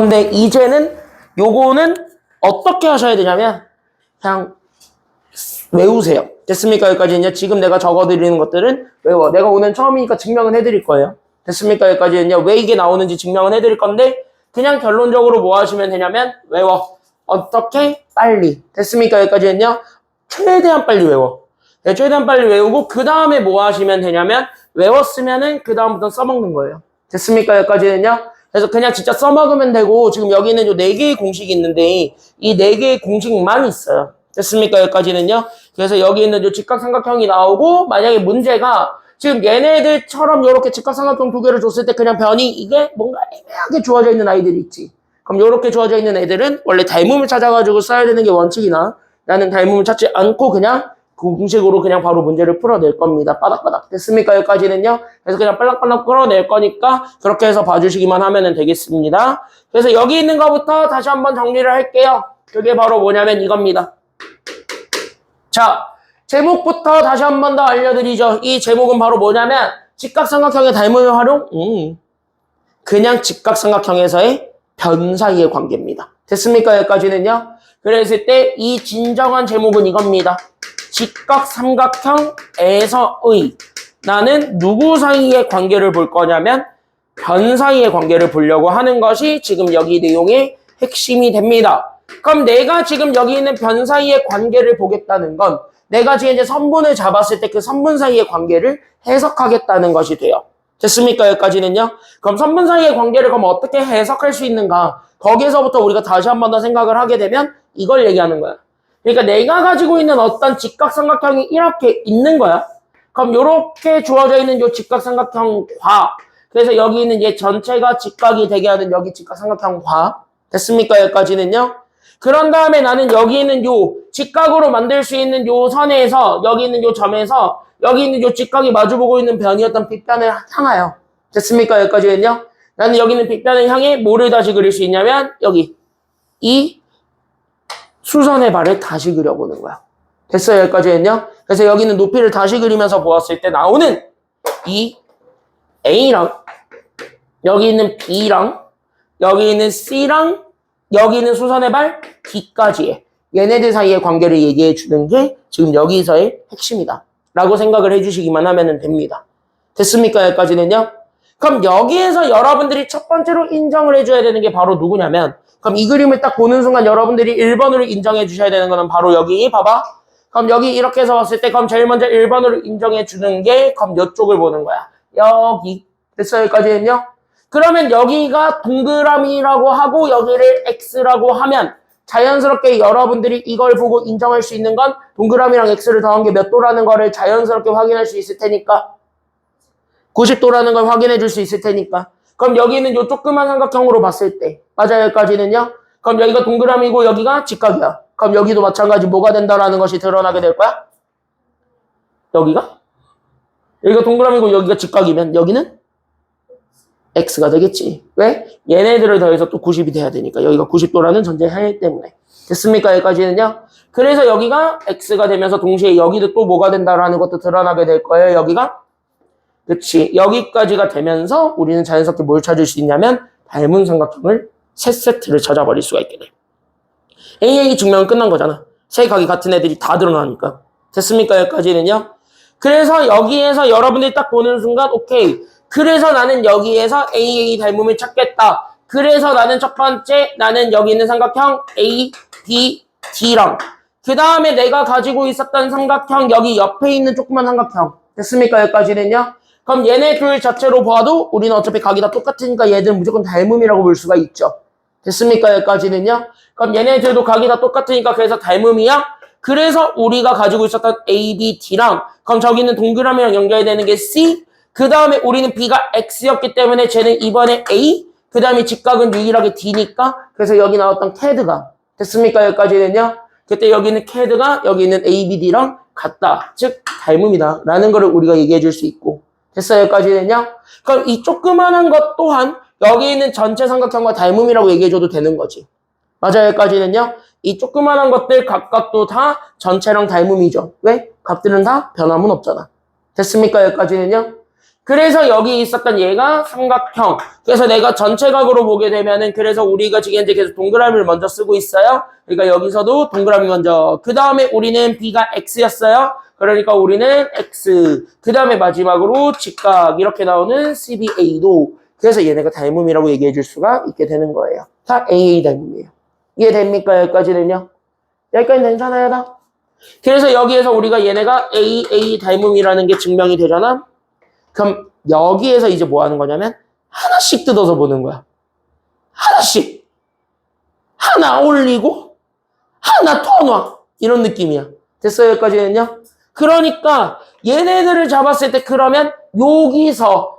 근데 이제는 요거는 어떻게 하셔야 되냐면 그냥 외우세요. 됐습니까? 여기까지는요. 지금 내가 적어드리는 것들은 외워. 내가 오늘 처음이니까 증명은 해드릴 거예요. 됐습니까? 여기까지는요. 왜 이게 나오는지 증명은 해드릴 건데 그냥 결론적으로 뭐 하시면 되냐면 외워. 어떻게? 빨리. 됐습니까? 여기까지는요. 최대한 빨리 외워. 네, 최대한 빨리 외우고 그 다음에 뭐 하시면 되냐면 외웠으면은 그 다음부터 써먹는 거예요. 됐습니까? 여기까지는요. 그래서 그냥 진짜 써먹으면 되고 지금 여기는 요 4개의 공식이 있는데 이 4개의 공식만 있어요. 됐습니까? 여기까지는요. 그래서 여기 있는 요 직각삼각형이 나오고 만약에 문제가 지금 얘네들처럼 이렇게 직각삼각형 2개를 줬을 때 그냥 변이 이게 뭔가 애매하게 주어져 있는 아이들이 있지. 그럼 이렇게 주어져 있는 애들은 원래 닮음을 찾아가지고 써야 되는 게 원칙이나 나는 닮음을 찾지 않고 그냥 공식으로 그냥 바로 문제를 풀어낼 겁니다. 빠닥빠닥. 됐습니까? 여기까지는요. 그래서 그냥 빨락빨락 풀어낼 거니까 그렇게 해서 봐주시기만 하면 되겠습니다. 그래서 여기 있는 거부터 다시 한번 정리를 할게요. 그게 바로 뭐냐면 이겁니다. 자, 제목부터 다시 한 번 더 알려드리죠. 이 제목은 바로 뭐냐면 직각삼각형의 닮음의 활용? 그냥 직각삼각형에서의 변 사이의 관계입니다. 됐습니까? 여기까지는요. 그랬을 때 이 진정한 제목은 이겁니다. 직각삼각형에서의 나는 누구 사이의 관계를 볼 거냐면 변 사이의 관계를 보려고 하는 것이 지금 여기 내용의 핵심이 됩니다. 그럼 내가 지금 여기 있는 변 사이의 관계를 보겠다는 건 내가 지금 이제 선분을 잡았을 때 그 선분 사이의 관계를 해석하겠다는 것이 돼요. 됐습니까? 여기까지는요. 그럼 선분 사이의 관계를 그럼 어떻게 해석할 수 있는가? 거기에서부터 우리가 다시 한 번 더 생각을 하게 되면 이걸 얘기하는 거야. 그러니까 내가 가지고 있는 어떤 직각삼각형이 이렇게 있는 거야. 그럼 이렇게 주어져 있는 이 직각삼각형과 그래서 여기 있는 얘 전체가 직각이 되게 하는 여기 직각삼각형과 됐습니까? 여기까지는요. 그런 다음에 나는 여기 있는 요 직각으로 만들 수 있는 요 선에서 여기 있는 요 점에서 여기 있는 요 직각이 마주보고 있는 변이었던 빗변을 향하여 됐습니까? 여기까지는요. 나는 여기 있는 빗변을 향해 뭐를 다시 그릴 수 있냐면 여기 이 수선의 발을 다시 그려보는 거야. 됐어요? 여기까지는요. 그래서 여기 있는 높이를 다시 그리면서 보았을 때 나오는 이 A랑 여기 있는 B랑 여기 있는 C랑 여기 있는 수선의 발 D까지의 얘네들 사이의 관계를 얘기해 주는 게 지금 여기서의 핵심이다. 라고 생각을 해주시기만 하면 됩니다. 됐습니까? 여기까지는요. 그럼 여기에서 여러분들이 첫 번째로 인정을 해줘야 되는 게 바로 누구냐면 그럼 이 그림을 딱 보는 순간 여러분들이 1번으로 인정해 주셔야 되는 거는 바로 여기 봐봐. 그럼 여기 이렇게 해서 봤을 때 그럼 제일 먼저 1번으로 인정해 주는 게 그럼 이쪽을 보는 거야. 여기. 됐어요? 여기까지는요. 그러면 여기가 동그라미라고 하고 여기를 X라고 하면 자연스럽게 여러분들이 이걸 보고 인정할 수 있는 건 동그라미랑 X를 더한 게 몇 도라는 거를 자연스럽게 확인할 수 있을 테니까 90도라는 걸 확인해 줄 수 있을 테니까 그럼 여기는 요 조그만 삼각형으로 봤을 때 맞아요? 여기까지는요. 그럼 여기가 동그라미고 여기가 직각이야. 그럼 여기도 마찬가지 뭐가 된다라는 것이 드러나게 될 거야? 여기가 동그라미고 여기가 직각이면 여기는 X가 되겠지. 왜? 얘네들을 더해서 또 90이 돼야 되니까. 여기가 90도라는 전제하에 때문에. 됐습니까? 여기까지는요. 그래서 여기가 X가 되면서 동시에 여기도 또 뭐가 된다라는 것도 드러나게 될 거예요. 여기가. 그치. 여기까지가 되면서 우리는 자연스럽게 뭘 찾을 수 있냐면 닮은 삼각형을 세 세트를 찾아버릴 수가 있게 돼. AA 증명은 끝난 거잖아. 세 각이 같은 애들이 다 드러나니까. 됐습니까? 여기까지는요. 그래서 여기에서 여러분들이 딱 보는 순간 오케이. 그래서 나는 여기에서 AA 닮음을 찾겠다. 그래서 나는 첫 번째 나는 여기 있는 삼각형 A, B, D랑 그 다음에 내가 가지고 있었던 삼각형 여기 옆에 있는 조그만 삼각형 됐습니까? 여기까지는요. 그럼 얘네 둘 자체로 봐도 우리는 어차피 각이 다 똑같으니까 얘들은 무조건 닮음이라고 볼 수가 있죠. 됐습니까? 여기까지는요. 그럼 얘네들도 각이 다 똑같으니까 그래서 닮음이야. 그래서 우리가 가지고 있었던 A, B, D랑 그럼 저기는 동그라미랑 연결되는 게 C 그 다음에 우리는 B가 X였기 때문에 쟤는 이번에 A 그 다음에 직각은 유일하게 D니까 그래서 여기 나왔던 CAD가 됐습니까? 여기까지는요. 그때 여기는 CAD가 여기 있는 ABD랑 같다. 즉 닮음이다 라는 거를 우리가 얘기해 줄 수 있고 됐어요? 여기까지는요. 그럼 이 조그만한 것 또한 여기 있는 전체 삼각형과 닮음이라고 얘기해 줘도 되는 거지. 맞아요? 여기까지는요. 이 조그만한 것들 각각도 다 전체랑 닮음이죠. 왜? 값들은 다 변함은 없잖아. 됐습니까? 여기까지는요. 그래서 여기 있었던 얘가 삼각형. 그래서 내가 전체각으로 보게 되면은 그래서 우리가 지금 이제 계속 동그라미를 먼저 쓰고 있어요. 그러니까 여기서도 동그라미 먼저. 그 다음에 우리는 B가 X였어요. 그러니까 우리는 X. 그 다음에 마지막으로 직각 이렇게 나오는 CBA도. 그래서 얘네가 닮음이라고 얘기해 줄 수가 있게 되는 거예요. 다 AA 닮음이에요. 이해됩니까? 여기까지는요? 여기까지 괜찮아요? 다? 그래서 여기에서 우리가 얘네가 AA 닮음이라는 게 증명이 되잖아? 그럼 여기에서 이제 뭐 하는 거냐면 하나씩 뜯어서 보는 거야. 하나씩. 하나 올리고 하나 터놔. 이런 느낌이야. 됐어요? 여기까지는요? 그러니까 얘네들을 잡았을 때 그러면 여기서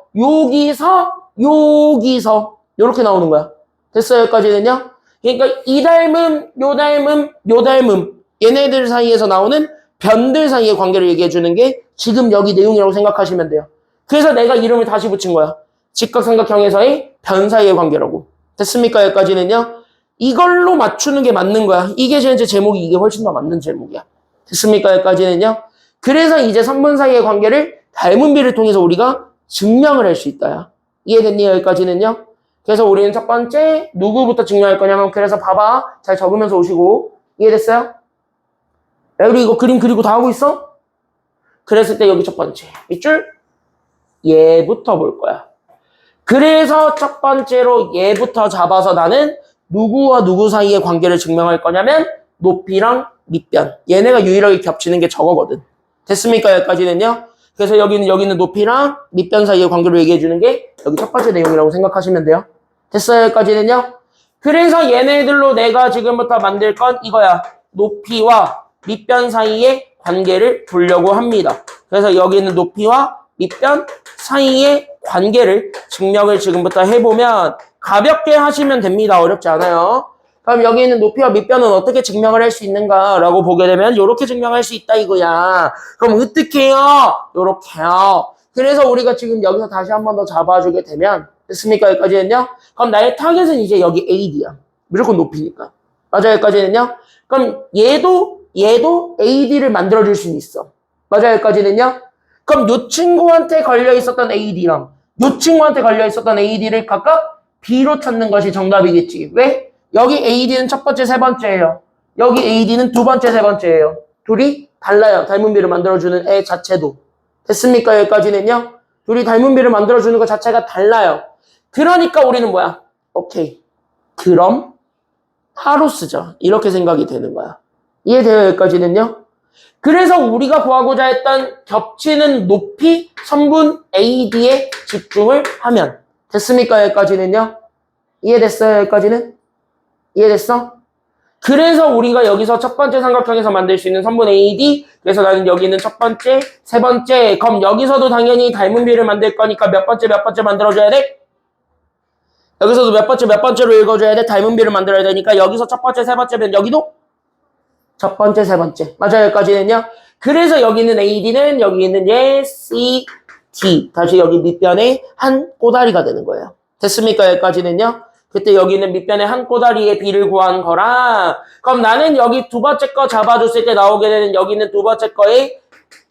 이렇게 나오는 거야. 됐어요? 여기까지는요? 그러니까 이 닮음, 요 닮음, 요 닮음 얘네들 사이에서 나오는 변들 사이의 관계를 얘기해 주는 게 지금 여기 내용이라고 생각하시면 돼요. 그래서 내가 이름을 다시 붙인 거야. 직각삼각형에서의 변 사이의 관계라고. 됐습니까? 여기까지는요? 이걸로 맞추는 게 맞는 거야. 이게 제 제목이 이게 훨씬 더 맞는 제목이야. 됐습니까? 여기까지는요? 그래서 이제 선분 사이의 관계를 닮은비를 통해서 우리가 증명을 할 수 있다. 이해됐니? 여기까지는요? 그래서 우리는 첫 번째 누구부터 증명할 거냐면 그래서 봐봐. 잘 적으면서 오시고. 이해됐어요? 야, 우리 이거 그림 그리고 다 하고 있어? 그랬을 때 여기 첫 번째 밑줄 얘부터 볼 거야. 그래서 첫 번째로 얘부터 잡아서 나는 누구와 누구 사이의 관계를 증명할 거냐면 높이랑 밑변. 얘네가 유일하게 겹치는 게 저거거든. 됐습니까? 여기까지는요? 그래서 여기는 높이랑 밑변 사이의 관계를 얘기해 주는 게 여기 첫 번째 내용이라고 생각하시면 돼요. 됐어요? 여기까지는요? 그래서 얘네들로 내가 지금부터 만들 건 이거야. 높이와 밑변 사이의 관계를 보려고 합니다. 그래서 여기는 높이와 밑변 사이의 관계를 증명을 지금부터 해보면 가볍게 하시면 됩니다. 어렵지 않아요. 그럼 여기 있는 높이와 밑변은 어떻게 증명을 할 수 있는가라고 보게 되면 이렇게 증명할 수 있다 이거야. 그럼 어떻게 해요? 이렇게요. 그래서 우리가 지금 여기서 다시 한 번 더 잡아주게 되면 됐습니까? 여기까지는요? 그럼 나의 타겟은 이제 여기 AD야. 무조건 높이니까. 맞아요? 여기까지는요? 그럼 얘도 AD를 만들어줄 수는 있어. 맞아요? 여기까지는요? 그럼 요 친구한테 걸려 있었던 AD랑 요 친구한테 걸려 있었던 AD를 각각 B로 찾는 것이 정답이겠지. 왜? 여기 AD는 첫 번째, 세 번째예요. 여기 AD는 두 번째, 세 번째예요. 둘이 달라요. 닮은 비를 만들어주는 애 자체도. 됐습니까? 여기까지는요? 둘이 닮은 비를 만들어주는 것 자체가 달라요. 그러니까 우리는 뭐야? 오케이. 그럼 하루 쓰자. 이렇게 생각이 되는 거야. 이해돼요? 여기까지는요? 그래서 우리가 구하고자 했던 겹치는 높이 선분 AD에 집중을 하면 됐습니까? 여기까지는요? 이해됐어요? 여기까지는? 이해됐어? 그래서 우리가 여기서 첫 번째 삼각형에서 만들 수 있는 선분 AD 그래서 나는 여기 있는 첫 번째, 세 번째 그럼 여기서도 당연히 닮은 비를 만들 거니까 몇 번째 만들어줘야 돼? 여기서도 몇 번째로 읽어줘야 돼? 닮은 비를 만들어야 되니까 여기서 첫 번째, 세 번째면 여기도 첫 번째, 세 번째. 맞아요, 여기까지는요? 그래서 여기 있는 AD는 여기 있는 얘 C, D. 다시 여기 밑변에 한 꼬다리가 되는 거예요. 됐습니까? 여기까지는요? 그때 여기 있는 밑변에 한 꼬다리의 B를 구한 거라. 그럼 나는 여기 두 번째 거 잡아줬을 때 나오게 되는 여기 있는 두 번째 거의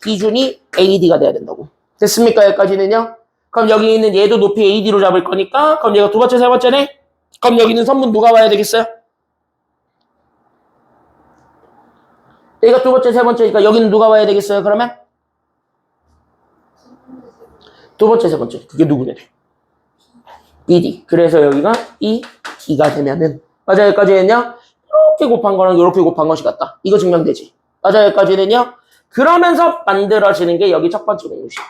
기준이 AD가 돼야 된다고. 됐습니까? 여기까지는요? 그럼 여기 있는 얘도 높이 AD로 잡을 거니까 그럼 얘가 두 번째, 세 번째네? 그럼 여기 있는 선분 누가 와야 되겠어요? 얘가 두 번째, 세 번째니까 여기는 누가 와야 되겠어요? 그러면? 두 번째, 세 번째. 그게 누구네? BD. 그래서 여기가 이 D가 되면은 맞아요? 여기까지는요? 이렇게 곱한 거랑 이렇게 곱한 것이 같다. 이거 증명되지? 맞아요? 여기까지는요? 그러면서 만들어지는 게 여기 첫 번째 공식이야.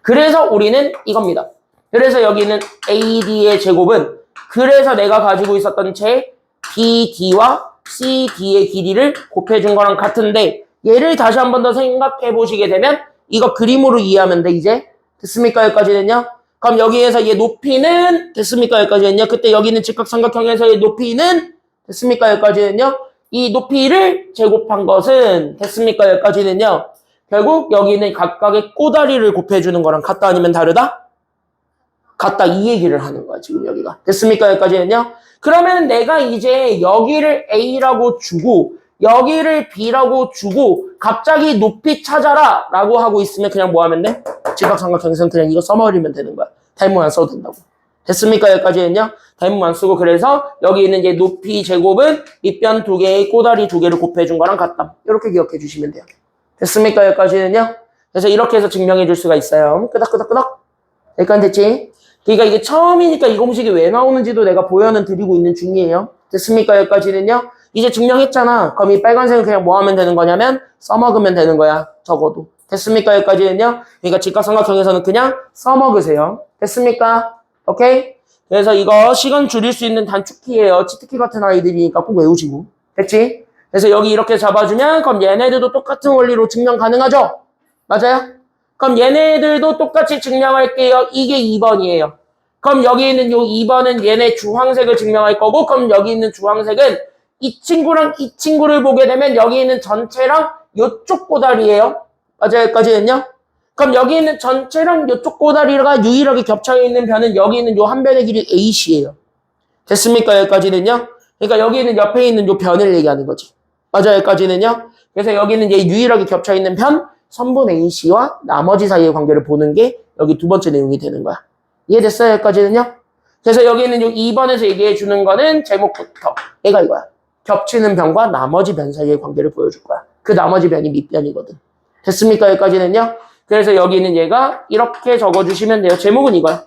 그래서 우리는 이겁니다. 그래서 여기는 AD의 제곱은 그래서 내가 가지고 있었던 제 BD와 CD의 길이를 곱해준 거랑 같은데 얘를 다시 한 번 더 생각해 보시게 되면 이거 그림으로 이해하면 돼 이제 됐습니까? 여기까지는요? 그럼 여기에서 얘 높이는 됐습니까? 여기까지는요? 그때 여기는 직각삼각형에서의 높이는 됐습니까? 여기까지는요? 이 높이를 제곱한 것은 됐습니까? 여기까지는요? 결국 여기는 각각의 꼬다리를 곱해주는 거랑 같다 아니면 다르다? 같다 이 얘기를 하는 거야 지금 여기가 됐습니까? 여기까지는요? 그러면 내가 이제 여기를 A라고 주고 여기를 B라고 주고 갑자기 높이 찾아라 라고 하고 있으면 그냥 뭐 하면 돼? 직각삼각형에서는 그냥 이거 써버리면 되는 거야. 닮문 안 써도 된다고. 됐습니까? 여기까지는요? 닮문 안 쓰고 그래서 여기 있는 이제 높이 제곱은 밑변 2개의 꼬다리 2개를 곱해준 거랑 같다. 이렇게 기억해 주시면 돼요. 됐습니까? 여기까지는요? 그래서 이렇게 해서 증명해 줄 수가 있어요. 끄덕끄덕끄덕. 여기까지 됐지? 그러니까 이게 처음이니까 이 공식이 왜 나오는지도 내가 보여는 드리고 있는 중이에요. 됐습니까? 여기까지는요? 이제 증명했잖아. 그럼 이 빨간색은 그냥 뭐 하면 되는 거냐면 써먹으면 되는 거야. 적어도. 됐습니까? 여기까지는요? 그러니까 직각삼각형에서는 그냥 써먹으세요. 됐습니까? 오케이? 그래서 이거 시간 줄일 수 있는 단축키예요. 치트키 같은 아이들이니까 꼭 외우시고. 됐지? 그래서 여기 이렇게 잡아주면 그럼 얘네들도 똑같은 원리로 증명 가능하죠? 맞아요? 그럼 얘네들도 똑같이 증명할게요. 이게 2번이에요. 그럼 여기 있는 요 2번은 얘네 주황색을 증명할 거고 그럼 여기 있는 주황색은 이 친구랑 이 친구를 보게 되면 여기 있는 전체랑 요쪽 꼬다리예요. 맞아요? 여기까지는요? 그럼 여기 있는 전체랑 요쪽 꼬다리가 유일하게 겹쳐있는 변은 여기 있는 요 한 변의 길이 AC예요. 됐습니까? 여기까지는요? 그러니까 여기 있는 옆에 있는 요 변을 얘기하는 거지. 맞아요? 여기까지는요? 그래서 여기 있는 얘 유일하게 겹쳐있는 변 선분 AC와 나머지 사이의 관계를 보는 게 여기 두 번째 내용이 되는 거야. 이해됐어요? 여기까지는요? 그래서 여기 있는 요 2번에서 얘기해 주는 거는 제목부터 얘가 이거야. 겹치는 변과 나머지 변 사이의 관계를 보여줄 거야. 그 나머지 변이 밑변이거든. 됐습니까? 여기까지는요? 그래서 여기 있는 얘가 이렇게 적어주시면 돼요. 제목은 이거야.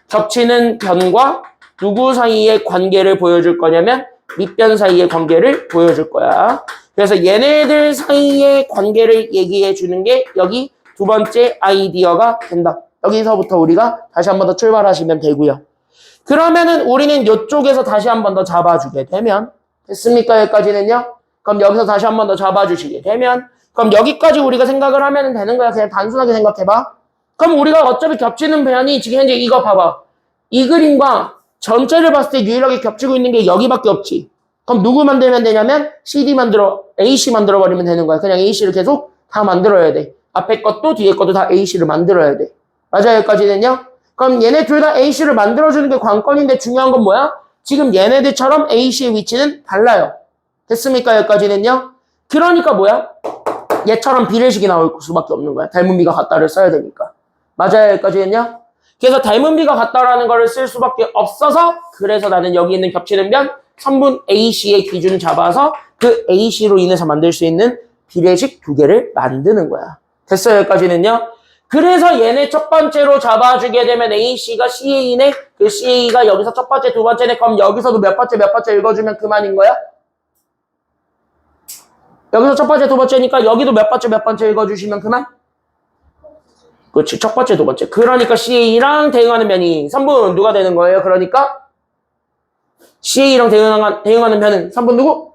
겹치는 변과 누구 사이의 관계를 보여줄 거냐면 밑변 사이의 관계를 보여줄 거야. 그래서 얘네들 사이의 관계를 얘기해 주는 게 여기 두 번째 아이디어가 된다. 여기서부터 우리가 다시 한 번 더 출발하시면 되고요. 그러면은 우리는 이쪽에서 다시 한 번 더 잡아주게 되면 됐습니까? 여기까지는요? 그럼 여기서 다시 한 번 더 잡아주시게 되면 그럼 여기까지 우리가 생각을 하면 되는 거야. 그냥 단순하게 생각해봐. 그럼 우리가 어차피 겹치는 변이 지금 현재 이거 봐봐. 이 그림과 전체를 봤을 때 유일하게 겹치고 있는 게 여기밖에 없지. 그럼 누구 만들면 되냐면 AC 만들어버리면 되는 거야. 그냥 AC를 계속 다 만들어야 돼. 앞에 것도 뒤에 것도 다 AC를 만들어야 돼. 맞아요? 여기까지는요? 그럼 얘네 둘 다 AC를 만들어주는 게 관건인데 중요한 건 뭐야? 지금 얘네들처럼 AC의 위치는 달라요. 됐습니까? 여기까지는요? 그러니까 뭐야? 얘처럼 비례식이 나올 수밖에 없는 거야. 닮은 비가 같다를 써야 되니까. 맞아요? 여기까지는요? 그래서 닮은 비가 같다라는 거를 쓸 수밖에 없어서 그래서 나는 여기 있는 겹치는 변 선분 AC의 기준 잡아서 그 AC로 인해서 만들 수 있는 비례식 두 개를 만드는 거야. 됐어요? 여기까지는요? 그래서 얘네 첫 번째로 잡아주게 되면 AC가 CA네. 그 CA가 여기서 첫 번째, 두 번째네. 그럼 여기서도 몇 번째 읽어주면 그만인 거야? 여기서 첫 번째, 두 번째니까 여기도 몇 번째 읽어주시면 그만? 그렇지. 첫 번째, 두 번째. 그러니까 CA랑 대응하는 변이 3분 누가 되는 거예요? 그러니까 CA랑 대응하는 변은 3분 누구?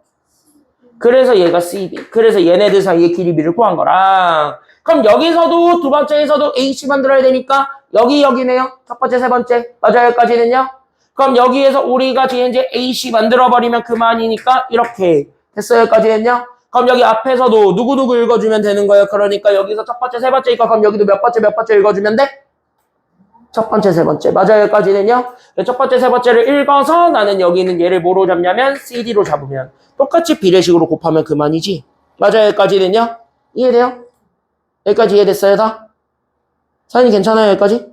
그래서 얘가 CD. 그래서 얘네들 사이의 길이 비를 구한 거랑 그럼 여기서도 두 번째에서도 AC 만들어야 되니까 여기네요. 첫 번째, 세 번째. 맞아요? 여기까지는요? 그럼 여기에서 우리가 지금 이제 AC 만들어버리면 그만이니까 이렇게 됐어요? 여기까지는요? 그럼 여기 앞에서도 누구 읽어주면 되는 거예요. 그러니까 여기서 첫 번째, 세 번째니까 그럼 여기도 몇 번째 읽어주면 돼? 첫 번째, 세 번째. 맞아요? 여기까지는요? 첫 번째, 세 번째를 읽어서 나는 여기 있는 얘를 뭐로 잡냐면 CD로 잡으면 똑같이 비례식으로 곱하면 그만이지. 맞아요? 여기까지는요? 이해돼요? 여기까지 이해됐어요? 다? 사연이 괜찮아요? 여기까지?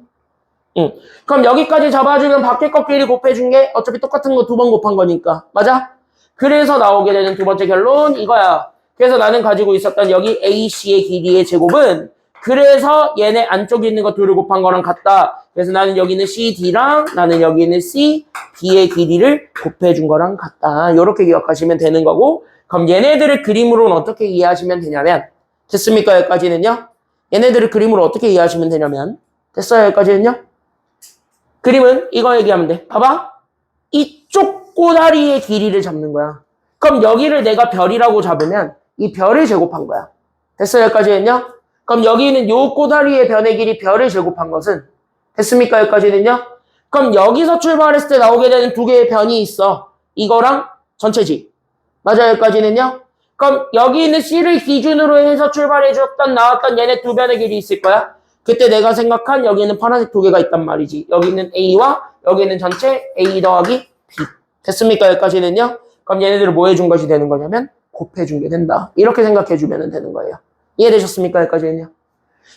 응. 그럼 여기까지 잡아주면 밖에 것끼리 곱해준 게 어차피 똑같은 거 두 번 곱한 거니까. 맞아? 그래서 나오게 되는 두 번째 결론 이거야. 그래서 나는 가지고 있었던 여기 AC의 길이의 제곱은 그래서 얘네 안쪽에 있는 거 둘을 곱한 거랑 같다. 그래서 나는 여기 있는 CD랑 나는 여기 있는 CB의 길이를 곱해준 거랑 같다. 이렇게 기억하시면 되는 거고 그럼 얘네들을 그림으로는 어떻게 이해하시면 되냐면 됐습니까? 여기까지는요? 얘네들을 그림으로 어떻게 이해하시면 되냐면 됐어요? 여기까지는요? 그림은 이거 얘기하면 돼. 봐봐. 이쪽 꼬다리의 길이를 잡는 거야. 그럼 여기를 내가 별이라고 잡으면 이 별을 제곱한 거야. 됐어요? 여기까지는요? 그럼 여기 있는 요 꼬다리의 변의 길이 별을 제곱한 것은 됐습니까? 여기까지는요? 그럼 여기서 출발했을 때 나오게 되는 두 개의 변이 있어. 이거랑 전체지. 맞아요? 여기까지는요? 그럼 여기 있는 C를 기준으로 해서 출발해줬던 나왔던 얘네 두 변의 길이 있을 거야. 그때 내가 생각한 여기는 파란색 두 개가 있단 말이지. 여기 있는 A와 여기 있는 전체 A 더하기 B. 됐습니까? 여기까지는요? 그럼 얘네들을 뭐 해준 것이 되는 거냐면 곱해준 게 된다. 이렇게 생각해주면 되는 거예요. 이해되셨습니까? 여기까지는요.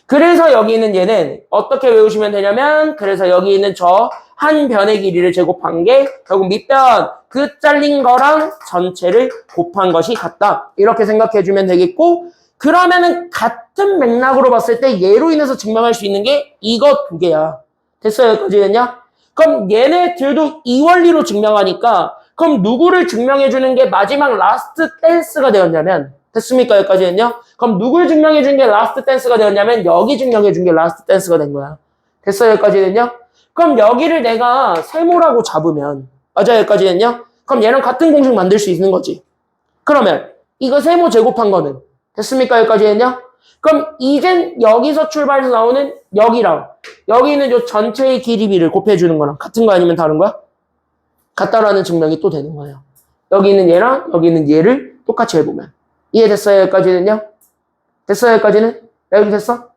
그래서 여기 있는 얘는 어떻게 외우시면 되냐면 그래서 여기 있는 저 한 변의 길이를 제곱한 게 결국 밑변 그 잘린 거랑 전체를 곱한 것이 같다. 이렇게 생각해주면 되겠고 그러면은 같은 맥락으로 봤을 때 얘로 인해서 증명할 수 있는 게 이거 두 개야. 됐어요? 여기까지는요? 그럼 얘네들도 이 원리로 증명하니까 그럼 누구를 증명해주는 게 마지막 라스트 댄스가 되었냐면 됐습니까? 여기까지는요? 그럼 누굴 증명해준 게 라스트 댄스가 되었냐면 여기 증명해준 게 라스트 댄스가 된 거야. 됐어요? 여기까지는요? 그럼 여기를 내가 세모라고 잡으면 맞아요? 여기까지는요? 그럼 얘랑 같은 공식 만들 수 있는 거지. 그러면 이거 세모 제곱한 거는 됐습니까? 여기까지는요? 그럼 이젠 여기서 출발해서 나오는 여기랑 여기 있는 요 전체의 길이비를 곱해주는 거랑 같은 거 아니면 다른 거야? 같다라는 증명이 또 되는 거예요. 여기 있는 얘랑 여기 있는 얘를 똑같이 해보면 이해됐어요? 여기까지는요? 됐어요? 여기까지는? 여기 됐어?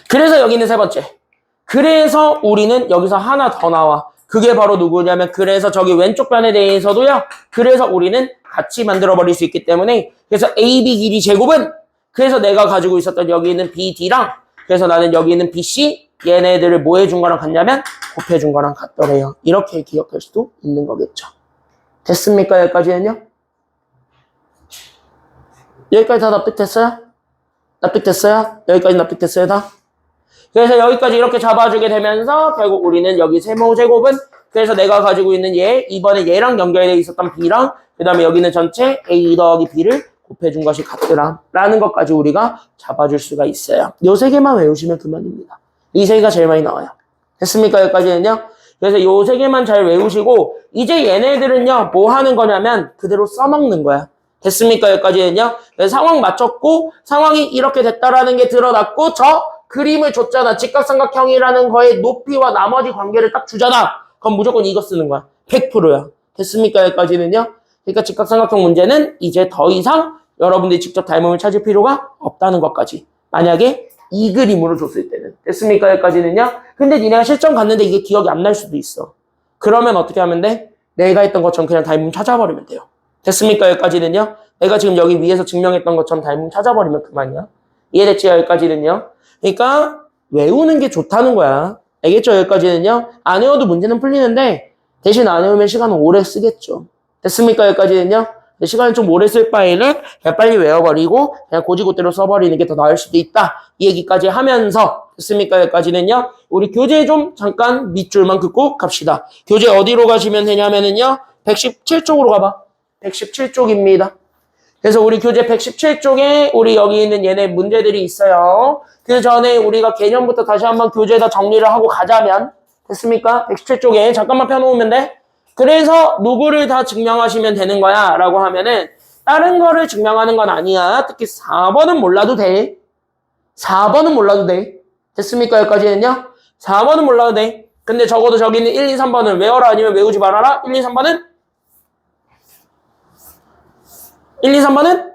그래서 여기 있는 세 번째. 그래서 우리는 여기서 하나 더 나와. 그게 바로 누구냐면 그래서 저기 왼쪽 변에 대해서도요. 그래서 우리는 같이 만들어버릴 수 있기 때문에 그래서 AB 길이 제곱은 그래서 내가 가지고 있었던 여기 있는 BD랑 그래서 나는 여기 있는 BC 얘네들을 뭐 해준 거랑 같냐면 곱해준 거랑 같더래요. 이렇게 기억할 수도 있는 거겠죠. 됐습니까? 여기까지는요? 여기까지 다 납득됐어요? 납득됐어요? 여기까지 납득됐어요 다? 그래서 여기까지 이렇게 잡아주게 되면서 결국 우리는 여기 세모 제곱은 그래서 내가 가지고 있는 얘 이번에 얘랑 연결되어 있었던 B랑 그 다음에 여기는 전체 A 더하기 B를 곱해준 것이 같더라 라는 것까지 우리가 잡아줄 수가 있어요. 요 세 개만 외우시면 그만입니다. 이 세 개가 제일 많이 나와요. 됐습니까? 여기까지는요? 그래서 요 세 개만 잘 외우시고 이제 얘네들은요 뭐 하는 거냐면 그대로 써먹는 거야. 됐습니까? 여기까지는요? 그래서 상황 맞췄고 상황이 이렇게 됐다라는 게 드러났고 저 그림을 줬잖아. 직각삼각형이라는 거의 높이와 나머지 관계를 딱 주잖아. 그럼 무조건 이거 쓰는 거야. 100%야. 됐습니까? 여기까지는요? 그러니까 직각삼각형 문제는 이제 더 이상 여러분들이 직접 닮음을 찾을 필요가 없다는 것까지. 만약에 이 그림으로 줬을 때는. 됐습니까? 여기까지는요? 근데 니네가 실전 갔는데 이게 기억이 안 날 수도 있어. 그러면 어떻게 하면 돼? 내가 했던 것처럼 그냥 닮음 찾아버리면 돼요. 됐습니까? 여기까지는요? 내가 지금 여기 위에서 증명했던 것처럼 닮음 찾아버리면 그만이야. 이해됐지? 여기까지는요? 그러니까 외우는 게 좋다는 거야. 알겠죠? 여기까지는요? 안 외워도 문제는 풀리는데 대신 안 외우면 시간은 오래 쓰겠죠. 됐습니까? 여기까지는요? 시간을 좀 오래 쓸 바에는 그냥 빨리 외워버리고 그냥 고지고대로 써버리는 게 더 나을 수도 있다. 이 얘기까지 하면서 됐습니까? 여기까지는요? 우리 교재 좀 잠깐 밑줄만 긋고 갑시다. 교재 어디로 가시면 되냐면은요? 117쪽으로 가봐. 117쪽입니다. 그래서 우리 교재 117쪽에 우리 여기 있는 얘네 문제들이 있어요. 그 전에 우리가 개념부터 다시 한번 교재에다 정리를 하고 가자면 됐습니까? 117쪽에 잠깐만 펴놓으면 돼. 그래서 누구를 다 증명하시면 되는 거야 라고 하면은 다른 거를 증명하는 건 아니야. 특히 4번은 몰라도 돼. 4번은 몰라도 돼. 됐습니까? 여기까지는요? 4번은 몰라도 돼. 근데 적어도 저기 있는 1, 2, 3번은 외워라 아니면 외우지 말아라. 1, 2, 3번은 1, 2, 3번은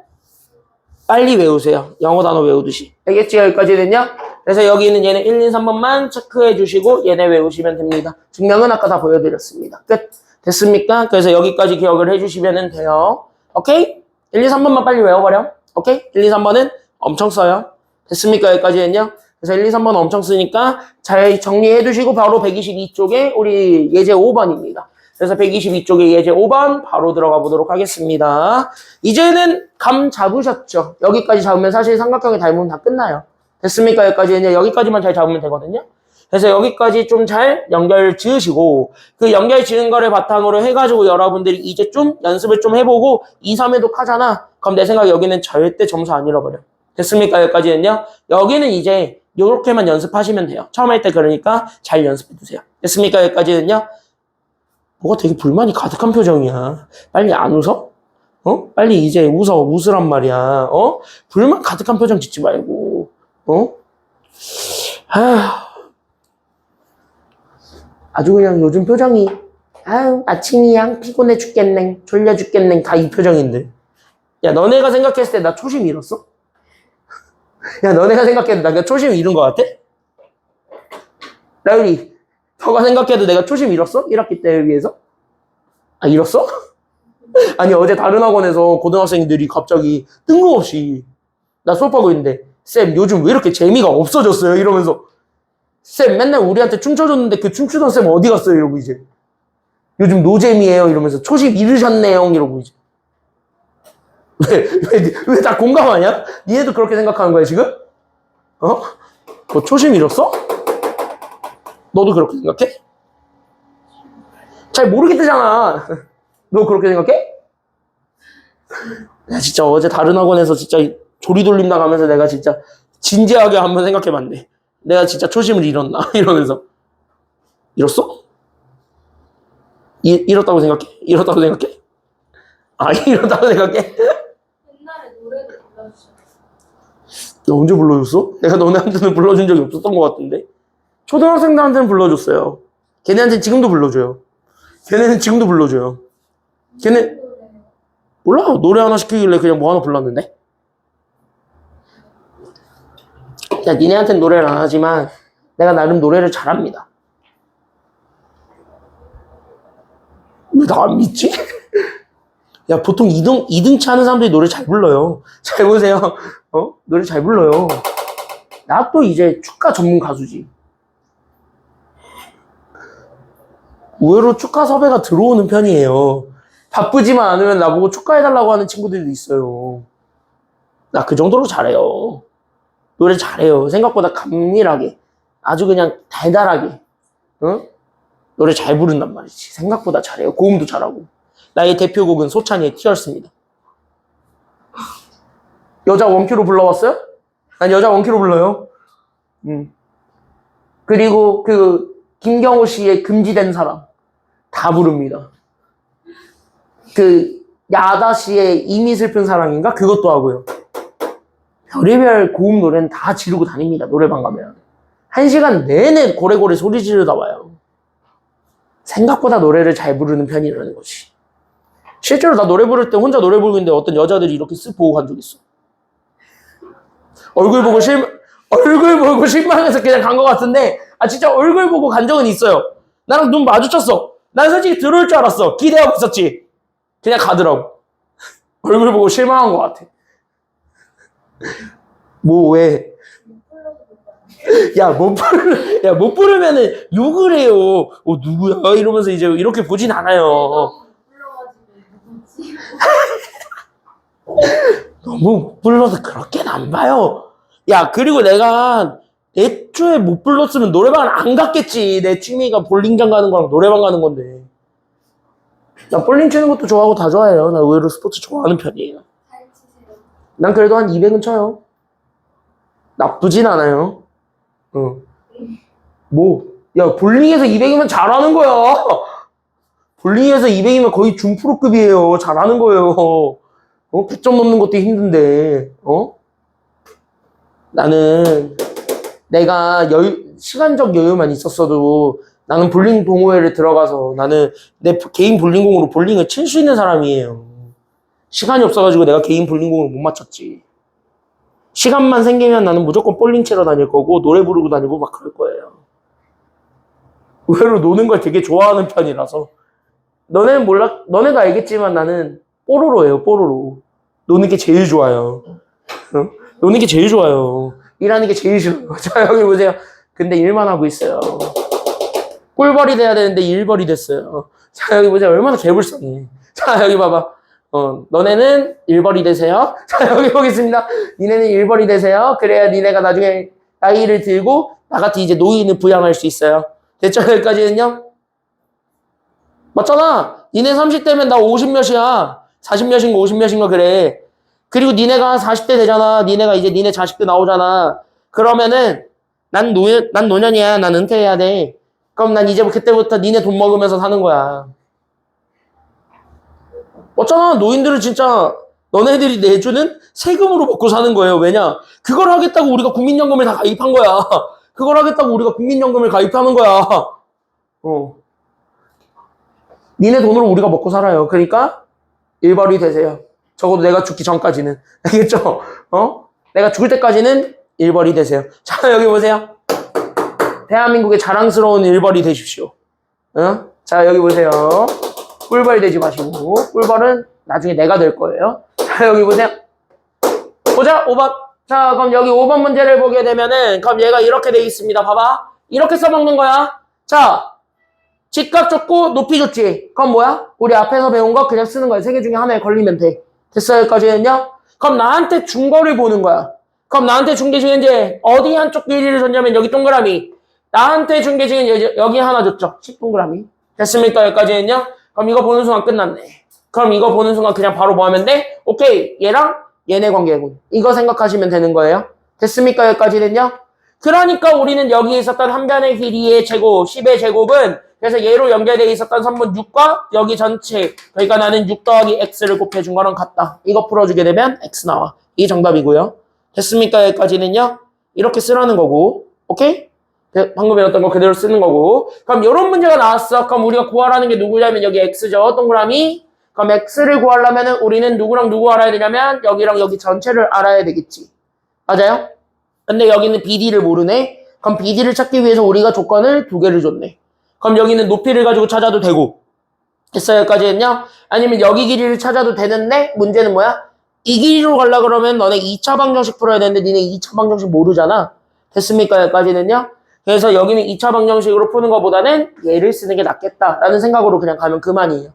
빨리 외우세요. 영어 단어 외우듯이. 알겠지? 여기까지는요? 그래서 여기 있는 얘네 1, 2, 3번만 체크해 주시고 얘네 외우시면 됩니다. 증명은 아까 다 보여드렸습니다. 끝. 됐습니까? 그래서 여기까지 기억을 해주시면 돼요. 오케이? 1, 2, 3번만 빨리 외워버려. 오케이? 1, 2, 3번은 엄청 써요. 됐습니까? 여기까지는요? 그래서 1, 2, 3번은 엄청 쓰니까 잘 정리해 두시고 바로 122쪽에 우리 예제 5번입니다. 그래서 122쪽에 예제 5번 바로 들어가 보도록 하겠습니다. 이제는 감 잡으셨죠? 여기까지 잡으면 사실 삼각형의 닮으면 다 끝나요. 됐습니까? 여기까지는 여기까지만 잘 잡으면 되거든요. 그래서 여기까지 좀 잘 연결 지으시고 그 연결 지은 거를 바탕으로 해가지고 여러분들이 이제 좀 연습을 좀 해보고 2, 3회독 하잖아. 그럼 내 생각에 여기는 절대 점수 안 잃어버려. 됐습니까? 여기까지는요. 여기는 이제 요렇게만 연습하시면 돼요. 처음 할 때 그러니까 잘 연습해두세요. 됐습니까? 여기까지는요. 뭐가 되게 불만이 가득한 표정이야. 빨리 안 웃어? 어? 빨리 이제 웃으란 말이야. 어? 불만 가득한 표정 짓지 말고. 어? 아주 그냥 요즘 표정이 아유 아침이야 피곤해 죽겠네 졸려 죽겠네 다 이 표정인데 야 너네가 생각했을 때 나 초심 잃었어? 야 너네가 생각해도 나 초심 잃은 것 같아? 라울이 너가 생각해도 내가 초심 잃었어? 1학기 때에 비해서? 아 잃었어? 아니 어제 다른 학원에서 고등학생들이 갑자기 뜬금없이 나 수업하고 있는데 쌤 요즘 왜 이렇게 재미가 없어졌어요? 이러면서 쌤 맨날 우리한테 춤춰줬는데 그 춤추던 쌤 어디 갔어요? 이러고 이제 요즘 노잼이에요 이러면서 초심 잃으셨네요 이러고 이제 왜 다 공감하냐? 니네도 그렇게 생각하는 거야 지금? 어? 뭐 초심 잃었어? 너도 그렇게 생각해? 잘 모르겠대잖아. 너 그렇게 생각해? 야, 진짜 어제 다른 학원에서 진짜 조리돌림 나가면서 내가 진짜 진지하게 한번 생각해봤네. 내가 진짜 초심을 잃었나? 이러면서. 잃었어? 잃었다고 생각해? 잃었다고 생각해? 아, 잃었다고 생각해? 옛날에 노래도 불러주셨어요. 너 언제 불러줬어? 내가 너네한테는 불러준 적이 없었던 것 같은데? 초등학생들한테는 불러줬어요. 걔네한테는 지금도 불러줘요. 걔네는 지금도 불러줘요. 걔네, 몰라. 노래 하나 시키길래 그냥 뭐 하나 불렀는데? 야, 니네한테는 노래를 안 하지만 내가 나름 노래를 잘합니다. 왜 나 안 믿지? 야, 보통 2등치 하는 사람들이 노래 잘 불러요. 잘 보세요. 노래 잘 불러요. 나 또 이제 축가 전문 가수지. 의외로 축가 섭외가 들어오는 편이에요. 바쁘지만 않으면 나보고 축가해달라고 하는 친구들도 있어요. 나 그 정도로 잘해요. 노래 잘해요. 생각보다 감밀하게. 아주 그냥 달달하게. 응? 노래 잘 부른단 말이지. 생각보다 잘해요. 고음도 잘하고. 나의 대표곡은 소찬이의 티얼스입니다. 여자 원키로 불러봤어요? 난 여자 원키로 불러요. 그리고 김경호 씨의 금지된 사랑. 다 부릅니다. 야다 씨의 이미 슬픈 사랑인가? 그것도 하고요. 별의별 고음 노래는 다 지르고 다닙니다. 노래방 가면. 1시간 내내 고래고래 소리 지르다 와요. 생각보다 노래를 잘 부르는 편이라는 거지. 실제로 나 노래 부를 때 혼자 노래 부르고 있는데 어떤 여자들이 이렇게 쓱 보고 간 적 있어. 얼굴 보고 실망해서 그냥 간 것 같은데, 진짜 얼굴 보고 간 적은 있어요. 나랑 눈 마주쳤어. 난 솔직히 들어올 줄 알았어. 기대하고 있었지. 그냥 가더라고. 얼굴 보고 실망한 것 같아. 뭐, 왜? 못 부르면은 욕을 해요. 누구야? 이러면서 이제 이렇게 보진 않아요. 불러가지고 너무 못 불러서 그렇게는 안 봐요. 야, 그리고 내가 애초에 못 불렀으면 노래방을 안 갔겠지. 내 취미가 볼링장 가는 거랑 노래방 가는 건데. 나 볼링 치는 것도 좋아하고 다 좋아해요. 나 의외로 스포츠 좋아하는 편이에요. 잘 치세요. 난 그래도 한 200은 쳐요. 나쁘진 않아요. 야, 볼링에서 200이면 잘하는 거야. 볼링에서 200이면 거의 준프로급이에요. 잘하는 거예요. 100점 넘는 것도 힘든데, 나는 내가 시간적 여유만 있었어도 나는 볼링 동호회를 들어가서 나는 내 개인 볼링공으로 볼링을 칠 수 있는 사람이에요. 시간이 없어가지고 내가 개인 볼링공을 못 맞췄지. 시간만 생기면 나는 무조건 볼링 치러 다닐 거고 노래 부르고 다니고 막 그럴 거예요. 의외로 노는 걸 되게 좋아하는 편이라서. 너네는 몰라, 너네도 알겠지만 나는 뽀로로예요, 뽀로로. 노는 게 제일 좋아요. 노는 게 제일 좋아요. 일하는 게 제일 싫어요. 자, 여기 보세요. 근데 일만 하고 있어요. 꿀벌이 돼야 되는데 일벌이 됐어요. 자, 여기 보세요. 얼마나 개불쌍해. 자, 여기 봐봐. 너네는 일벌이 되세요. 자, 여기 보겠습니다. 니네는 일벌이 되세요. 그래야 니네가 나중에 나이를 들고 나같이 이제 노인을 부양할 수 있어요. 됐죠? 여기까지는요? 맞잖아. 니네 30대면 나 50몇이야. 40몇인가 50몇인가 그래. 그리고 니네가 40대 되잖아. 니네가 이제 니네 자식들 나오잖아. 그러면은 난 노년이야. 난 은퇴해야 돼. 그럼 난 이제 그때부터 니네 돈 먹으면서 사는 거야. 맞잖아. 노인들은 진짜 너네들이 내주는 세금으로 먹고 사는 거예요. 왜냐? 그걸 하겠다고 우리가 국민연금을 다 가입한 거야. 그걸 하겠다고 우리가 국민연금을 가입하는 거야. 니네 돈으로 우리가 먹고 살아요. 그러니까 일벌이 되세요. 적어도 내가 죽기 전까지는. 알겠죠? 내가 죽을 때까지는 일벌이 되세요. 자, 여기 보세요. 대한민국의 자랑스러운 일벌이 되십시오. 자, 여기 보세요. 꿀벌 되지 마시고. 꿀벌은 나중에 내가 될 거예요. 자, 여기 보세요. 보자, 5번. 자, 그럼 여기 5번 문제를 보게 되면은, 그럼 얘가 이렇게 돼 있습니다. 봐봐. 이렇게 써먹는 거야. 자, 직각 줬고, 높이 줬지. 그럼 뭐야? 우리 앞에서 배운 거 그냥 쓰는 거야. 세 개 중에 하나에 걸리면 돼. 됐어요? 여기까지는요? 그럼 나한테 준 거를 보는 거야. 그럼 나한테 준 게 지금 이제 어디 한쪽 길이를 줬냐면 여기 동그라미. 나한테 준 게 지금 여기 하나 줬죠. 10동그라미. 됐습니까? 여기까지는요? 그럼 이거 보는 순간 끝났네. 그럼 이거 보는 순간 그냥 바로 뭐 하면 돼? 오케이. 얘랑 얘네 관계군. 이거 생각하시면 되는 거예요. 됐습니까? 여기까지는요? 그러니까 우리는 여기 있었던 한 변의 길이의 제곱, 10의 제곱은 그래서 얘로 연결되어 있었던 선분 6과 여기 전체 그러니까 나는 6 더하기 x를 곱해준 거랑 같다. 이거 풀어주게 되면 x 나와. 이게 정답이고요. 됐습니까? 여기까지는요? 이렇게 쓰라는 거고. 오케이? 방금 배웠던 거 그대로 쓰는 거고. 그럼 이런 문제가 나왔어. 그럼 우리가 구하라는 게 누구냐면 여기 x죠. 동그라미. 그럼 x를 구하려면 우리는 누구랑 누구 알아야 되냐면 여기랑 여기 전체를 알아야 되겠지. 맞아요? 근데 여기는 BD를 모르네. 그럼 BD를 찾기 위해서 우리가 조건을 두 개를 줬네. 그럼 여기는 높이를 가지고 찾아도 되고. 됐어요? 여기까지 했냐? 아니면 여기 길이를 찾아도 되는데 문제는 뭐야? 이 길이로 가려고 그러면 너네 2차 방정식 풀어야 되는데 니네 2차 방정식 모르잖아. 됐습니까? 여기까지는요? 그래서 여기는 2차 방정식으로 푸는 것보다는 얘를 쓰는 게 낫겠다라는 생각으로 그냥 가면 그만이에요.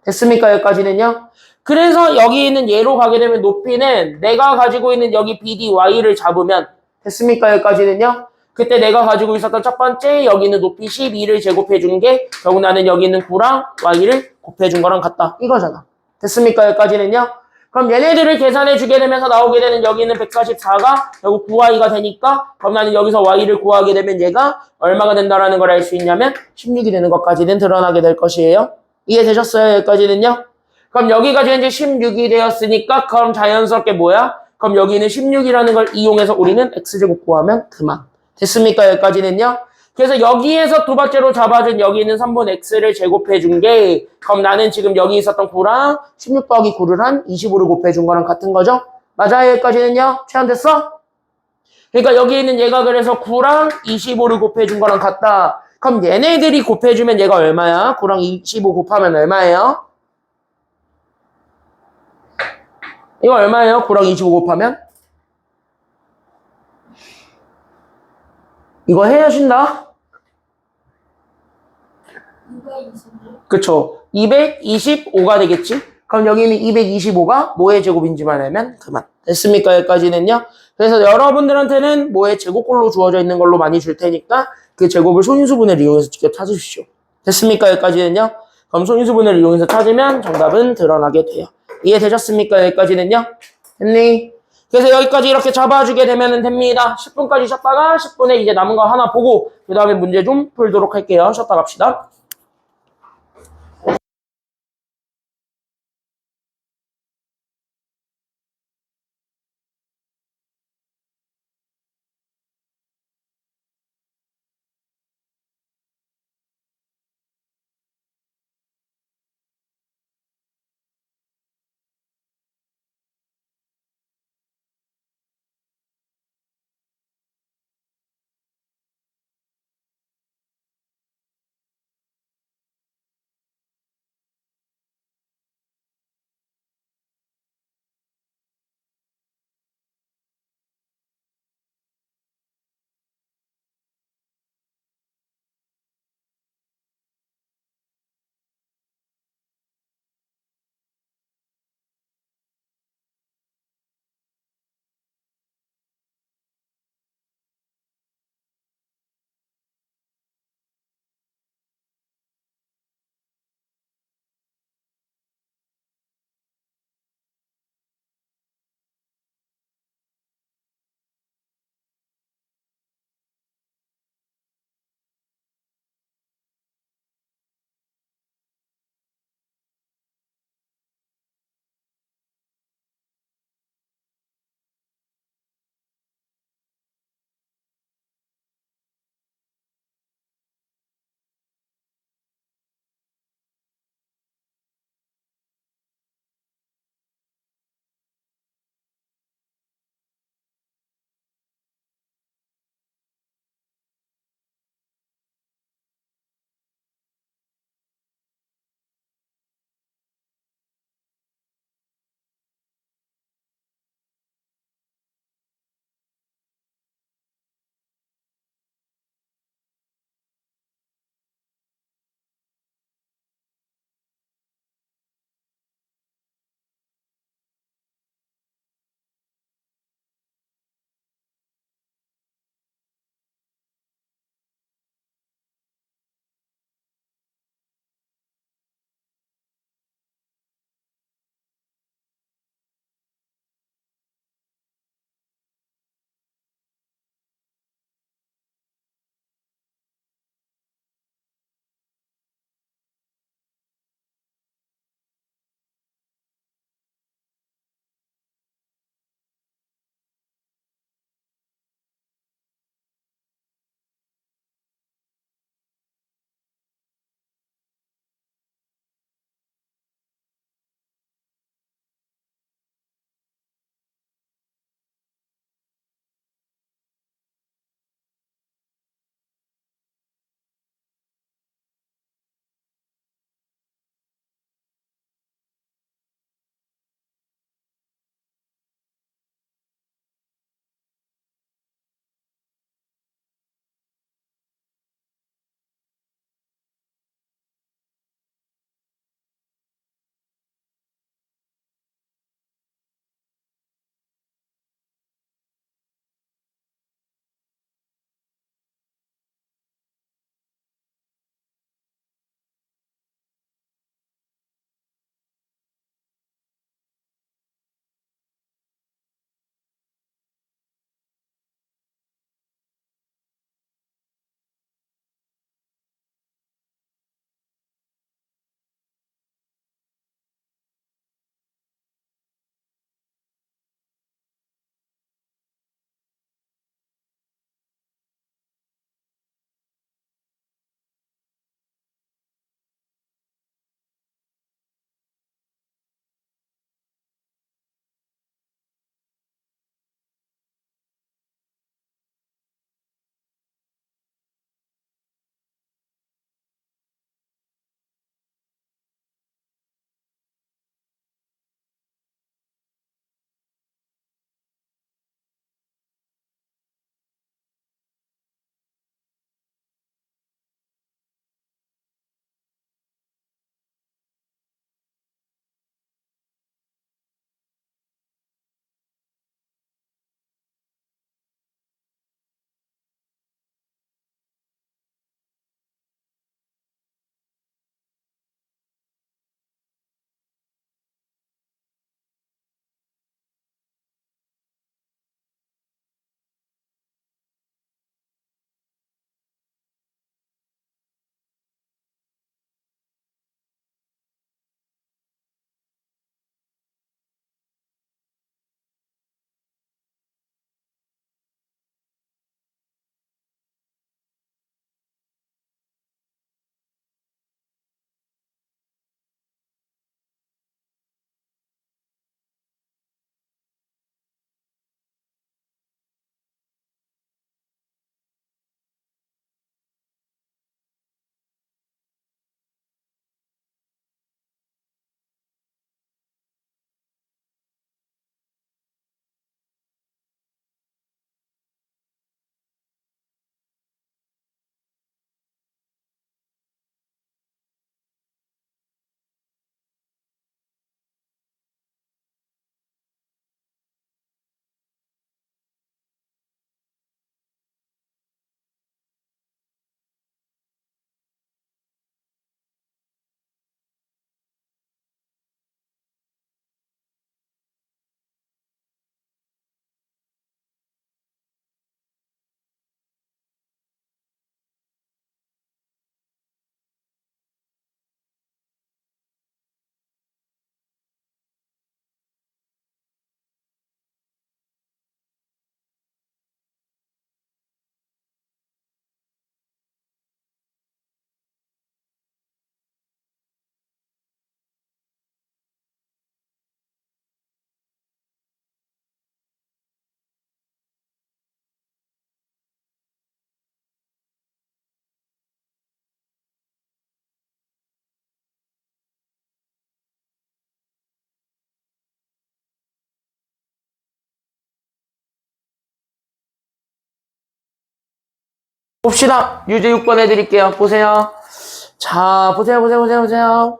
됐습니까? 여기까지는요? 그래서 여기 있는 얘로 가게 되면 높이는 내가 가지고 있는 여기 BD, Y를 잡으면 됐습니까? 여기까지는요? 그때 내가 가지고 있었던 첫 번째 여기 있는 높이 12를 제곱해 준 게 결국 나는 여기 있는 9랑 Y를 곱해 준 거랑 같다. 이거잖아. 됐습니까? 여기까지는요? 그럼 얘네들을 계산해 주게 되면서 나오게 되는 여기 있는 144가 결국 9Y가 되니까 그럼 나는 여기서 Y를 구하게 되면 얘가 얼마가 된다라는 걸 알 수 있냐면 16이 되는 것까지는 드러나게 될 것이에요. 이해되셨어요? 여기까지는요? 그럼 여기까지 이제 16이 되었으니까 그럼 자연스럽게 뭐야? 그럼 여기는 16이라는 걸 이용해서 우리는 x제곱 구하면 그만. 됐습니까? 여기까지는요? 그래서 여기에서 두 번째로 잡아준 여기 있는 3분 x를 제곱해 준 게 그럼 나는 지금 여기 있었던 9랑 16 더하기 9를 한 25를 곱해 준 거랑 같은 거죠? 맞아요? 여기까지는요? 체안됐어? 그러니까 여기 있는 얘가 그래서 9랑 25를 곱해 준 거랑 같다. 그럼 얘네들이 곱해주면 얘가 얼마야? 9랑 25 곱하면 얼마예요? 이거 얼마예요? 9랑 25 곱하면? 이거 해야신다? 220일. 그쵸. 225가 되겠지? 그럼 여기는 225가 뭐의 제곱인지만 알면 그만. 됐습니까? 여기까지는요? 그래서 여러분들한테는 뭐의 제곱꼴로 주어져 있는 걸로 많이 줄 테니까 그 제곱을 소인수분해를 이용해서 직접 찾으십시오. 됐습니까? 여기까지는요? 그럼 소인수분해를 이용해서 찾으면 정답은 드러나게 돼요. 이해되셨습니까? 여기까지는요? 됐니? 그래서 여기까지 이렇게 잡아주게 되면 됩니다. 10분까지 쉬었다가 10분에 이제 남은 거 하나 보고 그 다음에 문제 좀 풀도록 할게요. 쉬었다 갑시다. 봅시다. 유제 6번 해드릴게요. 보세요. 자, 보세요.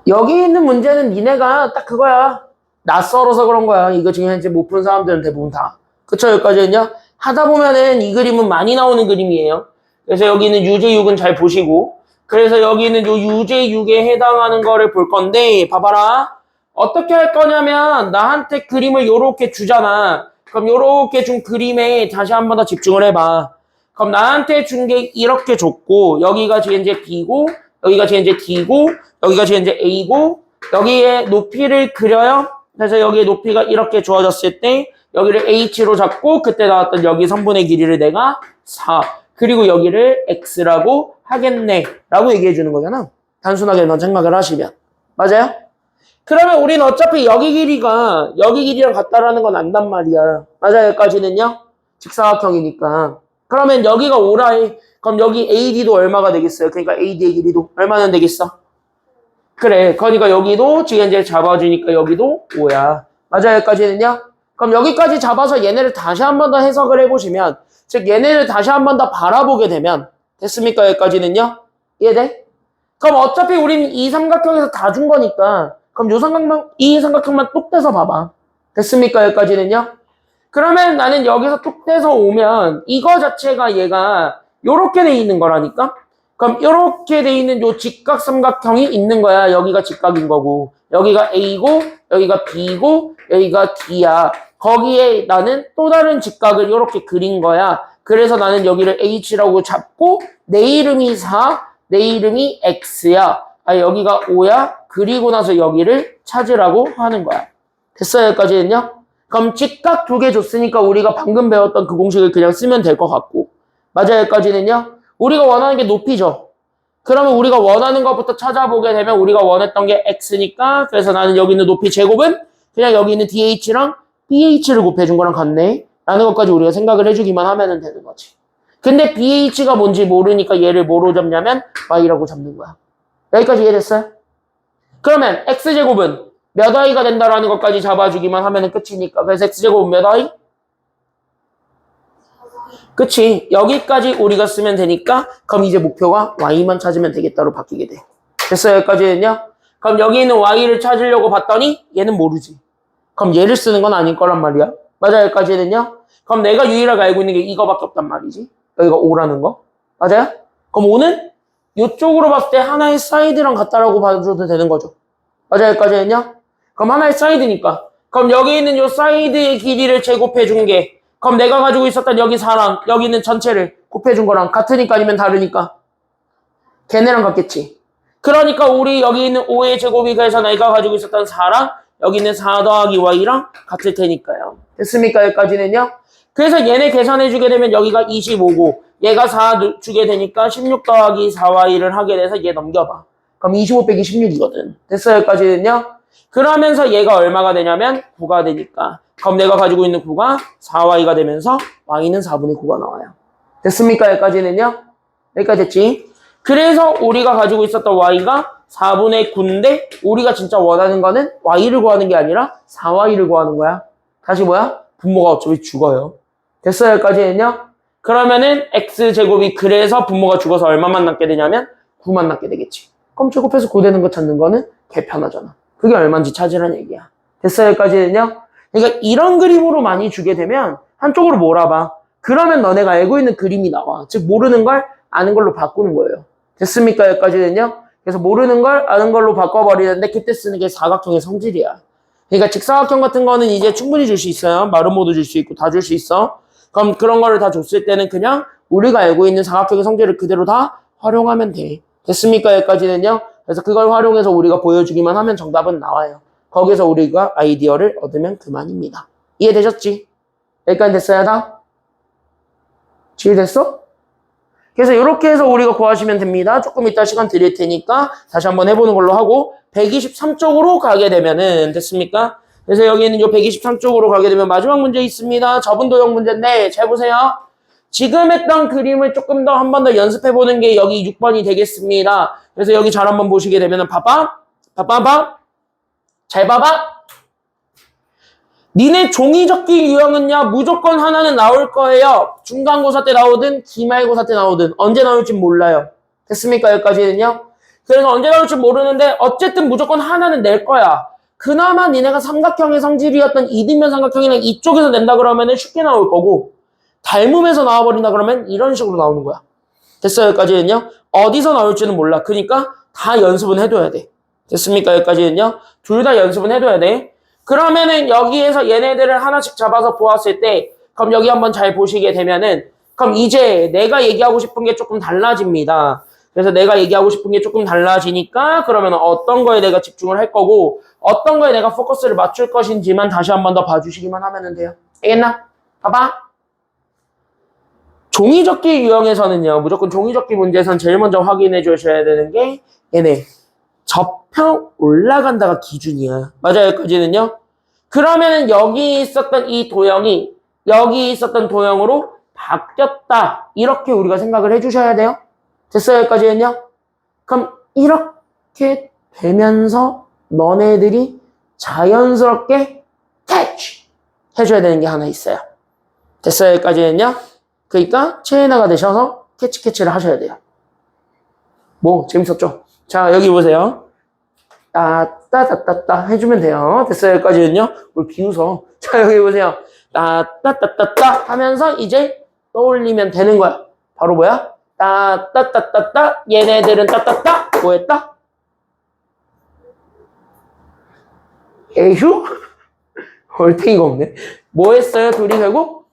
여기 있는 문제는 니네가 딱 그거야. 낯설어서 그런 거야. 이거 지금 현재 못 푼 사람들은 대부분 다. 그쵸? 여기까지는요? 하다 보면은 이 그림은 많이 나오는 그림이에요. 그래서 여기 있는 유제 6은 잘 보시고. 그래서 여기 있는 요 유제 6에 해당하는 거를 볼 건데, 봐봐라. 어떻게 할 거냐면, 나한테 그림을 요렇게 주잖아. 그럼 요렇게 준 그림에 다시 한 번 더 집중을 해봐. 그럼 나한테 준 게 이렇게 줬고, 여기가 지금 이제 B고, 여기가 지금 이제 D고, 여기가 지금 이제 A고, 여기에 높이를 그려요. 그래서 여기에 높이가 이렇게 주어졌을 때, 여기를 H로 잡고, 그때 나왔던 여기 선분의 길이를 내가 4. 그리고 여기를 X라고 하겠네. 라고 얘기해 주는 거잖아. 단순하게만 생각을 하시면. 맞아요? 그러면 우리는 어차피 여기 길이랑 같다라는 건 안단 말이야. 맞아요? 여기까지는요? 직사각형이니까. 그러면 여기가 5라. 그럼 여기 AD도 얼마가 되겠어요? 그러니까 AD의 길이도 얼마나 되겠어? 그래. 그러니까 여기도 지금 이제 잡아주니까 여기도 5야. 맞아요? 여기까지는요? 그럼 여기까지 잡아서 얘네를 다시 한 번 더 해석을 해보시면, 즉 얘네를 다시 한 번 더 바라보게 되면, 됐습니까? 여기까지는요? 이해돼? 그럼 어차피 우린 이 삼각형에서 다 준 거니까, 그럼 이 삼각형만 뚝 떼서 봐봐. 됐습니까? 여기까지는요? 그러면 나는 여기서 뚝 떼서 오면 이거 자체가 얘가 요렇게 돼 있는 거라니까? 그럼 요렇게 돼 있는 요 직각 삼각형이 있는 거야. 여기가 직각인 거고, 여기가 A고, 여기가 B고, 여기가 D야. 거기에 나는 또 다른 직각을 요렇게 그린 거야. 그래서 나는 여기를 H라고 잡고 내 이름이 4, 내 이름이 X야. 아, 여기가 5야. 그리고 나서 여기를 찾으라고 하는 거야. 됐어요? 여기까지는요? 그럼 직각 2개 줬으니까 우리가 방금 배웠던 그 공식을 그냥 쓰면 될 것 같고. 맞아요? 여기까지는요? 우리가 원하는 게 높이죠. 그러면 우리가 원하는 것부터 찾아보게 되면 우리가 원했던 게 X니까, 그래서 나는 여기 있는 높이 제곱은 그냥 여기 있는 DH랑 BH를 곱해준 거랑 같네 라는 것까지 우리가 생각을 해주기만 하면 되는 거지. 근데 BH가 뭔지 모르니까 얘를 뭐로 잡냐면 Y라고 잡는 거야. 여기까지 이해됐어요? 그러면 X제곱은 몇 I가 된다라는 것까지 잡아주기만 하면 끝이니까. 그래서 X제곱은 몇 I? 그치? 여기까지 우리가 쓰면 되니까 그럼 이제 목표가 Y만 찾으면 되겠다로 바뀌게 돼. 됐어요? 여기까지는요? 그럼 여기 있는 Y를 찾으려고 봤더니 얘는 모르지. 그럼 얘를 쓰는 건 아닐 거란 말이야. 맞아요? 여기까지는요? 그럼 내가 유일하게 알고 있는 게 이거밖에 없단 말이지. 여기가 5라는 거. 맞아요? 그럼 5는 이쪽으로 봤을 때 하나의 사이드랑 같다라고 봐줘도 되는 거죠. 맞아요? 여기까지는요? 그럼 하나의 사이드니까. 그럼 여기 있는 이 사이드의 길이를 제곱해 준 게, 그럼 내가 가지고 있었던 여기 4랑 여기 있는 전체를 곱해준 거랑 같으니까 아니면 다르니까? 걔네랑 같겠지. 그러니까 우리 여기 있는 5의 제곱이 그래서 내가 가지고 있었던 4랑 여기 있는 4 더하기 Y랑 같을 테니까요. 됐습니까? 여기까지는요? 그래서 얘네 계산해주게 되면 여기가 25고 얘가 4 주게 되니까 16 더하기 4Y를 하게 돼서 얘 넘겨봐. 그럼 25 빼기 16이거든. 됐어요? 여기까지는요? 그러면서 얘가 얼마가 되냐면 9가 되니까. 그럼 내가 가지고 있는 9가 4Y가 되면서 Y는 4분의 9가 나와요. 됐습니까? 여기까지는요? 여기까지 됐지? 그래서 우리가 가지고 있었던 Y가 4분의 9인데 우리가 진짜 원하는 거는 Y를 구하는 게 아니라 4Y를 구하는 거야. 다시 뭐야? 분모가 어차피 죽어요. 됐어요? 여기까지는요? 그러면은 X제곱이 그래서 분모가 죽어서 얼마만 남게 되냐면 9만 남게 되겠지. 그럼 제곱해서 9 되는 거 찾는 거는 개 편하잖아. 그게 얼마인지 찾으라는 얘기야. 됐어요? 여기까지는요? 그러니까 이런 그림으로 많이 주게 되면 한쪽으로 몰아봐. 그러면 너네가 알고 있는 그림이 나와. 즉 모르는 걸 아는 걸로 바꾸는 거예요. 됐습니까? 여기까지는요? 그래서 모르는 걸 아는 걸로 바꿔버리는데 그때 쓰는 게 사각형의 성질이야. 그러니까 직사각형 같은 거는 이제 충분히 줄 수 있어요. 마름모도 줄 수 있고 다 줄 수 있어. 그럼 그런 거를 다 줬을 때는 그냥 우리가 알고 있는 사각형의 성질을 그대로 다 활용하면 돼. 됐습니까? 여기까지는요? 그래서 그걸 활용해서 우리가 보여주기만 하면 정답은 나와요. 거기서 우리가 아이디어를 얻으면 그만입니다. 이해되셨지? 여기까지 됐어요, 다? 이해됐어? 그래서 이렇게 해서 우리가 구하시면 됩니다. 조금 이따 시간 드릴 테니까 다시 한번 해보는 걸로 하고 123쪽으로 가게 되면은 됐습니까? 그래서 여기 있는 이 123쪽으로 가게 되면 마지막 문제 있습니다. 저분 도형 문제인데 잘 보세요. 지금 했던 그림을 조금 더 한 번 더 연습해보는 게 여기 6번이 되겠습니다. 그래서 여기 잘 한번 보시게 되면은 봐봐. 잘 봐봐. 니네 종이접기 유형은요, 무조건 하나는 나올 거예요. 중간고사 때 나오든, 기말고사 때 나오든, 언제 나올지 몰라요. 됐습니까? 여기까지는요? 그래서 언제 나올지 모르는데, 어쨌든 무조건 하나는 낼 거야. 그나마 니네가 삼각형의 성질이었던 이등변 삼각형이랑 이쪽에서 낸다 그러면은 쉽게 나올 거고, 닮음에서 나와버린다 그러면 이런 식으로 나오는 거야. 됐어요? 여기까지는요? 어디서 나올지는 몰라. 그러니까 다 연습은 해둬야 돼. 됐습니까? 여기까지는요? 둘 다 연습은 해둬야 돼. 그러면은 여기에서 얘네들을 하나씩 잡아서 보았을 때, 그럼 여기 한번 잘 보시게 되면은, 그럼 이제 내가 얘기하고 싶은 게 조금 달라집니다. 그래서 내가 얘기하고 싶은 게 조금 달라지니까, 그러면 어떤 거에 내가 집중을 할 거고, 어떤 거에 내가 포커스를 맞출 것인지만 다시 한번 더 봐주시기만 하면 돼요. 알겠나? 봐봐. 종이접기 유형에서는요, 무조건 종이접기 문제에선 제일 먼저 확인해 주셔야 되는 게, 얘네. 접혀 올라간다가 기준이야. 맞아요, 여기까지는요? 그러면은 여기 있었던 이 도형이 여기 있었던 도형으로 바뀌었다. 이렇게 우리가 생각을 해주셔야 돼요. 됐어요, 여기까지는요? 그럼 이렇게 되면서 너네들이 자연스럽게 캐치 해줘야 되는 게 하나 있어요. 됐어요, 여기까지는요? 그러니까 체인화가 되셔서 캐치를 하셔야 돼요. 뭐 재밌었죠? 자, 여기 보세요. 따따따따따 해주면 돼요. 됐어요, 여기까지는요? 뭘 비웃어. 자, 여기 보세요. 따따따따따 하면서 이제 떠올리면 되는 거야. 바로 뭐야? 따따따따따 얘네들은 따따따 뭐 했다? 에휴? 얼탱이가 없네. 뭐 했어요, 둘이 결국?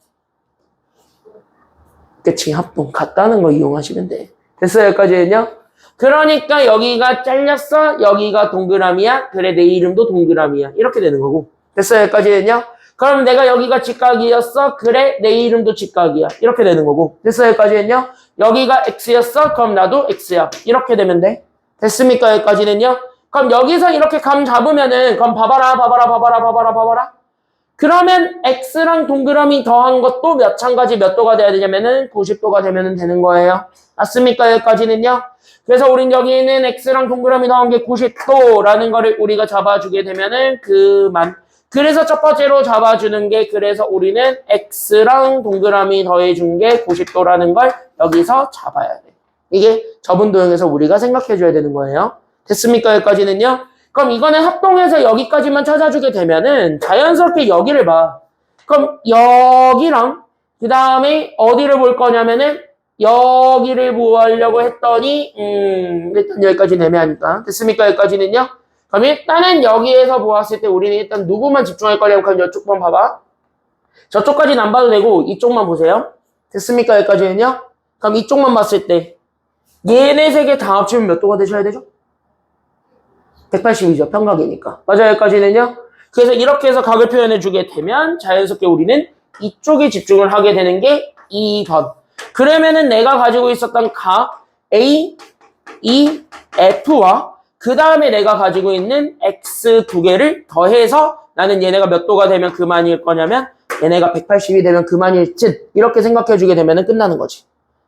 그치, 합동. 같다는 거 이용하시면 돼. 됐어요, 여기까지는요? 그러니까 여기가 잘렸어. 여기가 동그라미야. 그래, 내 이름도 동그라미야. 이렇게 되는 거고. 됐어요, 여기까지는요? 그럼 내가 여기가 직각이었어. 그래, 내 이름도 직각이야. 이렇게 되는 거고. 됐어요, 여기까지는요? 여기가 x였어. 그럼 나도 x야. 이렇게 되면 돼. 됐습니까, 여기까지는요? 그럼 여기서 이렇게 감 잡으면은, 그럼 봐봐라. 그러면 x랑 동그라미 더한 것도 마찬가지 몇 도가 돼야 되냐면은 90도가 되면 되는 거예요. 맞습니까? 여기까지는요. 그래서 우린 여기는 x랑 동그라미 더한 게 90도라는 거를 우리가 잡아주게 되면은 그만. 그래서 첫 번째로 잡아주는 게 그래서 우리는 x랑 동그라미 더해준 게 90도라는 걸 여기서 잡아야 돼. 이게 저분 도형에서 우리가 생각해줘야 되는 거예요. 됐습니까? 여기까지는요. 그럼 이거는 합동해서 여기까지만 찾아주게 되면은 자연스럽게 여기를 봐. 그럼 여기랑 그 다음에 어디를 볼 거냐면은 여기를 보려고 했더니 일단 여기까지는 애매하니까. 됐습니까? 여기까지는요. 그럼 일단은 여기에서 보았을 때 우리는 일단 누구만 집중할 거냐면 그럼 이쪽만 봐봐. 저쪽까지는 안 봐도 되고 이쪽만 보세요. 됐습니까? 여기까지는요. 그럼 이쪽만 봤을 때 얘네 세 개 다 합치면 몇 도가 되셔야 되죠? 180이죠. 평각이니까. 맞아요. 여기까지는요. 그래서 이렇게 해서 각을 표현해주게 되면 자연스럽게 우리는 이쪽에 집중을 하게 되는 게 2번. 그러면은 내가 가지고 있었던 각 A, E, F와 그 다음에 내가 가지고 있는 X 두 개를 더해서 나는 얘네가 몇 도가 되면 그만일 거냐면 얘네가 180이 되면 그만일 듯 이렇게 생각해주게 되면 끝나는 거지.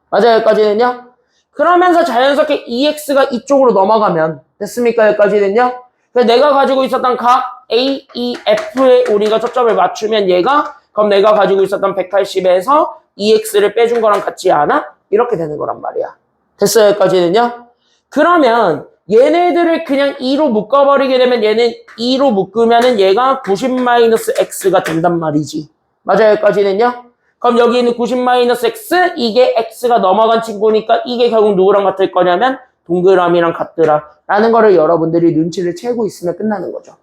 맞아요. 여기까지는요. 그러면서 자연스럽게 EX가 이쪽으로 넘어가면 됐습니까? 여기까지는요. 그래서 내가 가지고 있었던 각 A, E, F에 우리가 초점을 맞추면 얘가 그럼 내가 가지고 있었던 180에서 EX를 빼준 거랑 같지 않아? 이렇게 되는 거란 말이야. 됐어요? 여기까지는요. 그러면 얘네들을 그냥 2로 묶어버리게 되면 얘는 2로 묶으면은 얘가 90-X가 된단 말이지. 맞아요? 여기까지는요. 그럼 여기 있는 90-X 이게 X가 넘어간 친구니까 이게 결국 누구랑 같을 거냐면 동그라미랑 같더라 라는 거를 여러분들이 눈치를 채고 있으면 끝나는 거죠.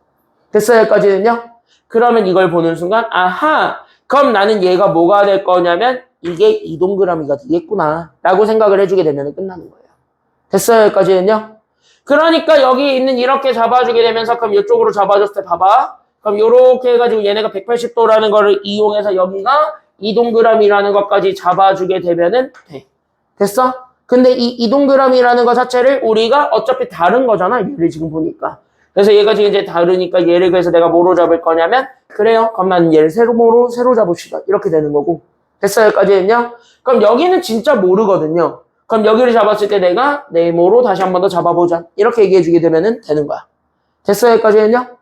됐어요? 여기까지는요. 그러면 이걸 보는 순간 아하 그럼 나는 얘가 뭐가 될 거냐면 이게 이 동그라미가 되겠구나 라고 생각을 해주게 되면 끝나는 거예요. 됐어요? 여기까지는요. 그러니까 여기 있는 이렇게 잡아주게 되면서 그럼 이쪽으로 잡아줬을 때 봐봐. 그럼 이렇게 해가지고 얘네가 180도라는 거를 이용해서 여기가 이 동그라미라는 것까지 잡아주게 되면은 돼. 됐어? 근데 이 동그라미라는 것 자체를 우리가 어차피 다른 거잖아. 얘를 지금 보니까. 그래서 얘가 지금 이제 다르니까 얘를 그래서 내가 뭐로 잡을 거냐면 그래요. 그럼 나는 얘를 새로 잡읍시다. 이렇게 되는 거고. 됐어요? 여기까지는요? 그럼 여기는 진짜 모르거든요. 그럼 여기를 잡았을 때 내가 네모로 다시 한 번 더 잡아보자. 이렇게 얘기해주게 되면은 되는 거야. 됐어요? 여기까지는요?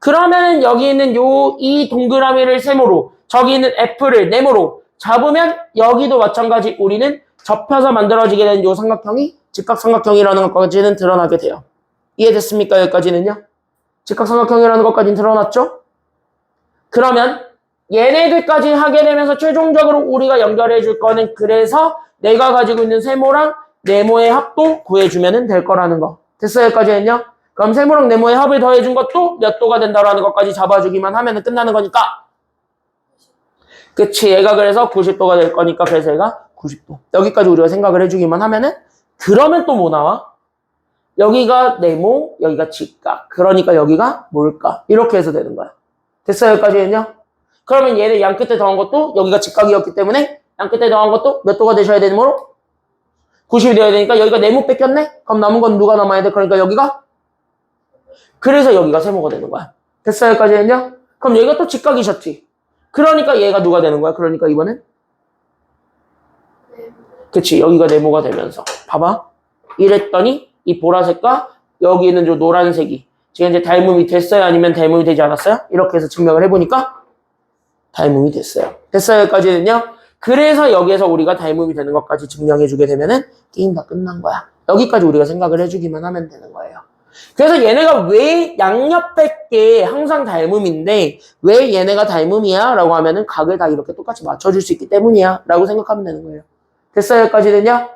그러면은 여기 있는 이 동그라미를 세모로, 저기 있는 F를 네모로 잡으면 여기도 마찬가지 우리는 접혀서 만들어지게 된 요 삼각형이 직각삼각형이라는 것까지는 드러나게 돼요. 이해됐습니까? 여기까지는요? 직각삼각형이라는 것까지는 드러났죠? 그러면 얘네들까지 하게 되면서 최종적으로 우리가 연결해 줄 거는 그래서 내가 가지고 있는 세모랑 네모의 합도 구해주면 될 거라는 거. 됐어요? 여기까지는요? 그럼 세모랑 네모의 합을 더해준 것도 몇 도가 된다라는 것까지 잡아주기만 하면 끝나는 거니까. 그치? 얘가 그래서 90도가 될 거니까 그래서 얘가 90도. 여기까지 우리가 생각을 해주기만 하면은 그러면 또 뭐 나와? 여기가 네모, 여기가 직각. 그러니까 여기가 뭘까? 이렇게 해서 되는 거야. 됐어요? 여기까지는요? 그러면 얘를 양 끝에 더한 것도 여기가 직각이었기 때문에 양 끝에 더한 것도 몇 도가 되셔야 되는 거로? 90이 되어야 되니까 여기가 네모 뺏겼네? 그럼 남은 건 누가 남아야 돼? 그러니까 여기가? 그래서 여기가 세모가 되는 거야. 됐어요? 여기까지는요? 그럼 여기가 또 직각이셨지? 그러니까 얘가 누가 되는 거야? 그러니까 이번엔? 그치, 여기가 네모가 되면서. 봐봐. 이랬더니 이 보라색과 여기 있는 저 노란색이 지금 이제 닮음이 됐어요? 아니면 닮음이 되지 않았어요? 이렇게 해서 증명을 해보니까 닮음이 됐어요. 됐어요? 여기까지는요? 그래서 여기에서 우리가 닮음이 되는 것까지 증명해주게 되면은 게임 다 끝난 거야. 여기까지 우리가 생각을 해주기만 하면 되는 거예요. 그래서 얘네가 왜 양옆에 게 항상 닮음인데 왜 얘네가 닮음이야? 라고 하면은 각을 다 이렇게 똑같이 맞춰줄 수 있기 때문이야. 라고 생각하면 되는 거예요. 됐어요? 여기까지는요?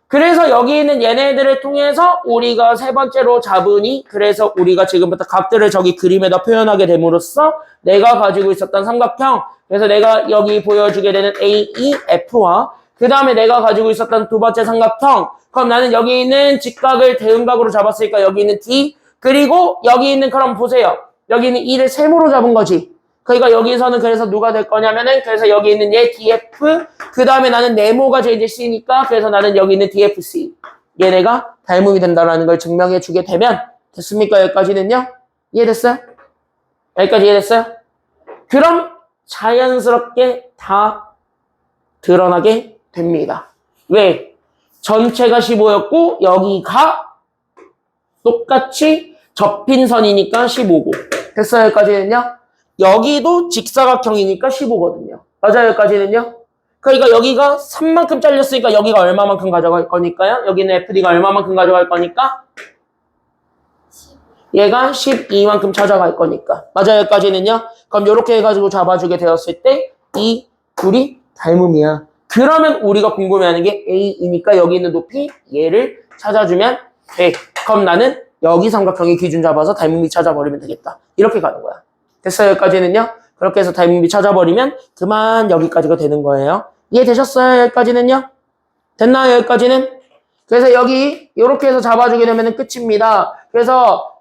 그래서 여기 있는 얘네들을 통해서 우리가 세 번째로 잡으니 그래서 우리가 지금부터 각들을 저기 그림에다 표현하게 됨으로써 내가 가지고 있었던 삼각형 그래서 내가 여기 보여주게 되는 AEF와 그 다음에 내가 가지고 있었던 두 번째 삼각형 그럼 나는 여기 있는 직각을 대음각으로 잡았으니까 여기 있는 D 그리고 여기 있는 그럼 보세요. 여기 있는 E를 세모로 잡은 거지. 그러니까 여기서는 그래서 누가 될 거냐면은 그래서 여기 있는 얘 DF 그 다음에 나는 네모가 이제 C니까 그래서 나는 여기 있는 DFC 얘네가 닮음이 된다라는 걸 증명해 주게 되면 됐습니까? 여기까지는요? 이해됐어요? 여기까지 이해됐어요? 그럼 자연스럽게 다 드러나게 됩니다. 왜? 전체가 15였고 여기가 똑같이 접힌 선이니까 15고 됐어요? 여기까지는요? 여기도 직사각형이니까 15거든요. 맞아요? 여기까지는요? 그러니까 여기가 3만큼 잘렸으니까 여기가 얼마만큼 가져갈 거니까요? 여기는 FD가 얼마만큼 가져갈 거니까? 얘가 12만큼 찾아갈 거니까. 맞아요? 여기까지는요? 그럼 이렇게 해가지고 잡아주게 되었을 때 이 둘이 닮음이야. 그러면 우리가 궁금해하는 게 A이니까 여기 있는 높이 얘를 찾아주면 돼. 그럼 나는 여기 삼각형의 기준 잡아서 닮음이 찾아버리면 되겠다. 이렇게 가는 거야. 됐어요? 여기까지는요? 그렇게 해서 닮음이 찾아버리면 그만 여기까지가 되는 거예요. 이해되셨어요? 여기까지는요? 됐나요? 여기까지는? 그래서 여기 이렇게 해서 잡아주게 되면 끝입니다. 그래서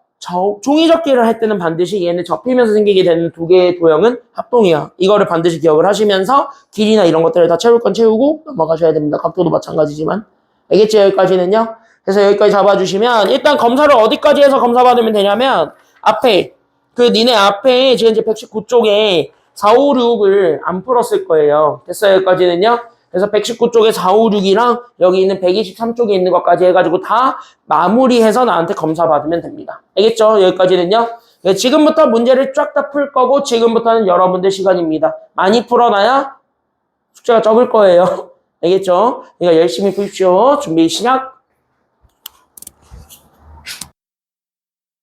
종이접기를 할 때는 반드시 얘는 접히면서 생기게 되는 두 개의 도형은 합동이야. 이거를 반드시 기억을 하시면서 길이나 이런 것들을 다 채울 건 채우고 넘어가셔야 됩니다. 각도도 마찬가지지만. 알겠죠? 여기까지는요? 그래서 여기까지 잡아주시면 일단 검사를 어디까지 해서 검사받으면 되냐면 앞에 니네 앞에 지금 이제 119쪽에 4, 5, 6을 안 풀었을 거예요. 됐어요? 여기까지는요? 그래서 119쪽에 4, 5, 6이랑 여기 있는 123쪽에 있는 것까지 해가지고 다 마무리해서 나한테 검사 받으면 됩니다. 알겠죠? 여기까지는요? 네, 지금부터 문제를 쫙 다 풀 거고 지금부터는 여러분들 시간입니다. 많이 풀어놔야 숙제가 적을 거예요. 알겠죠? 그러니까 열심히 푸십시오. 준비 시작!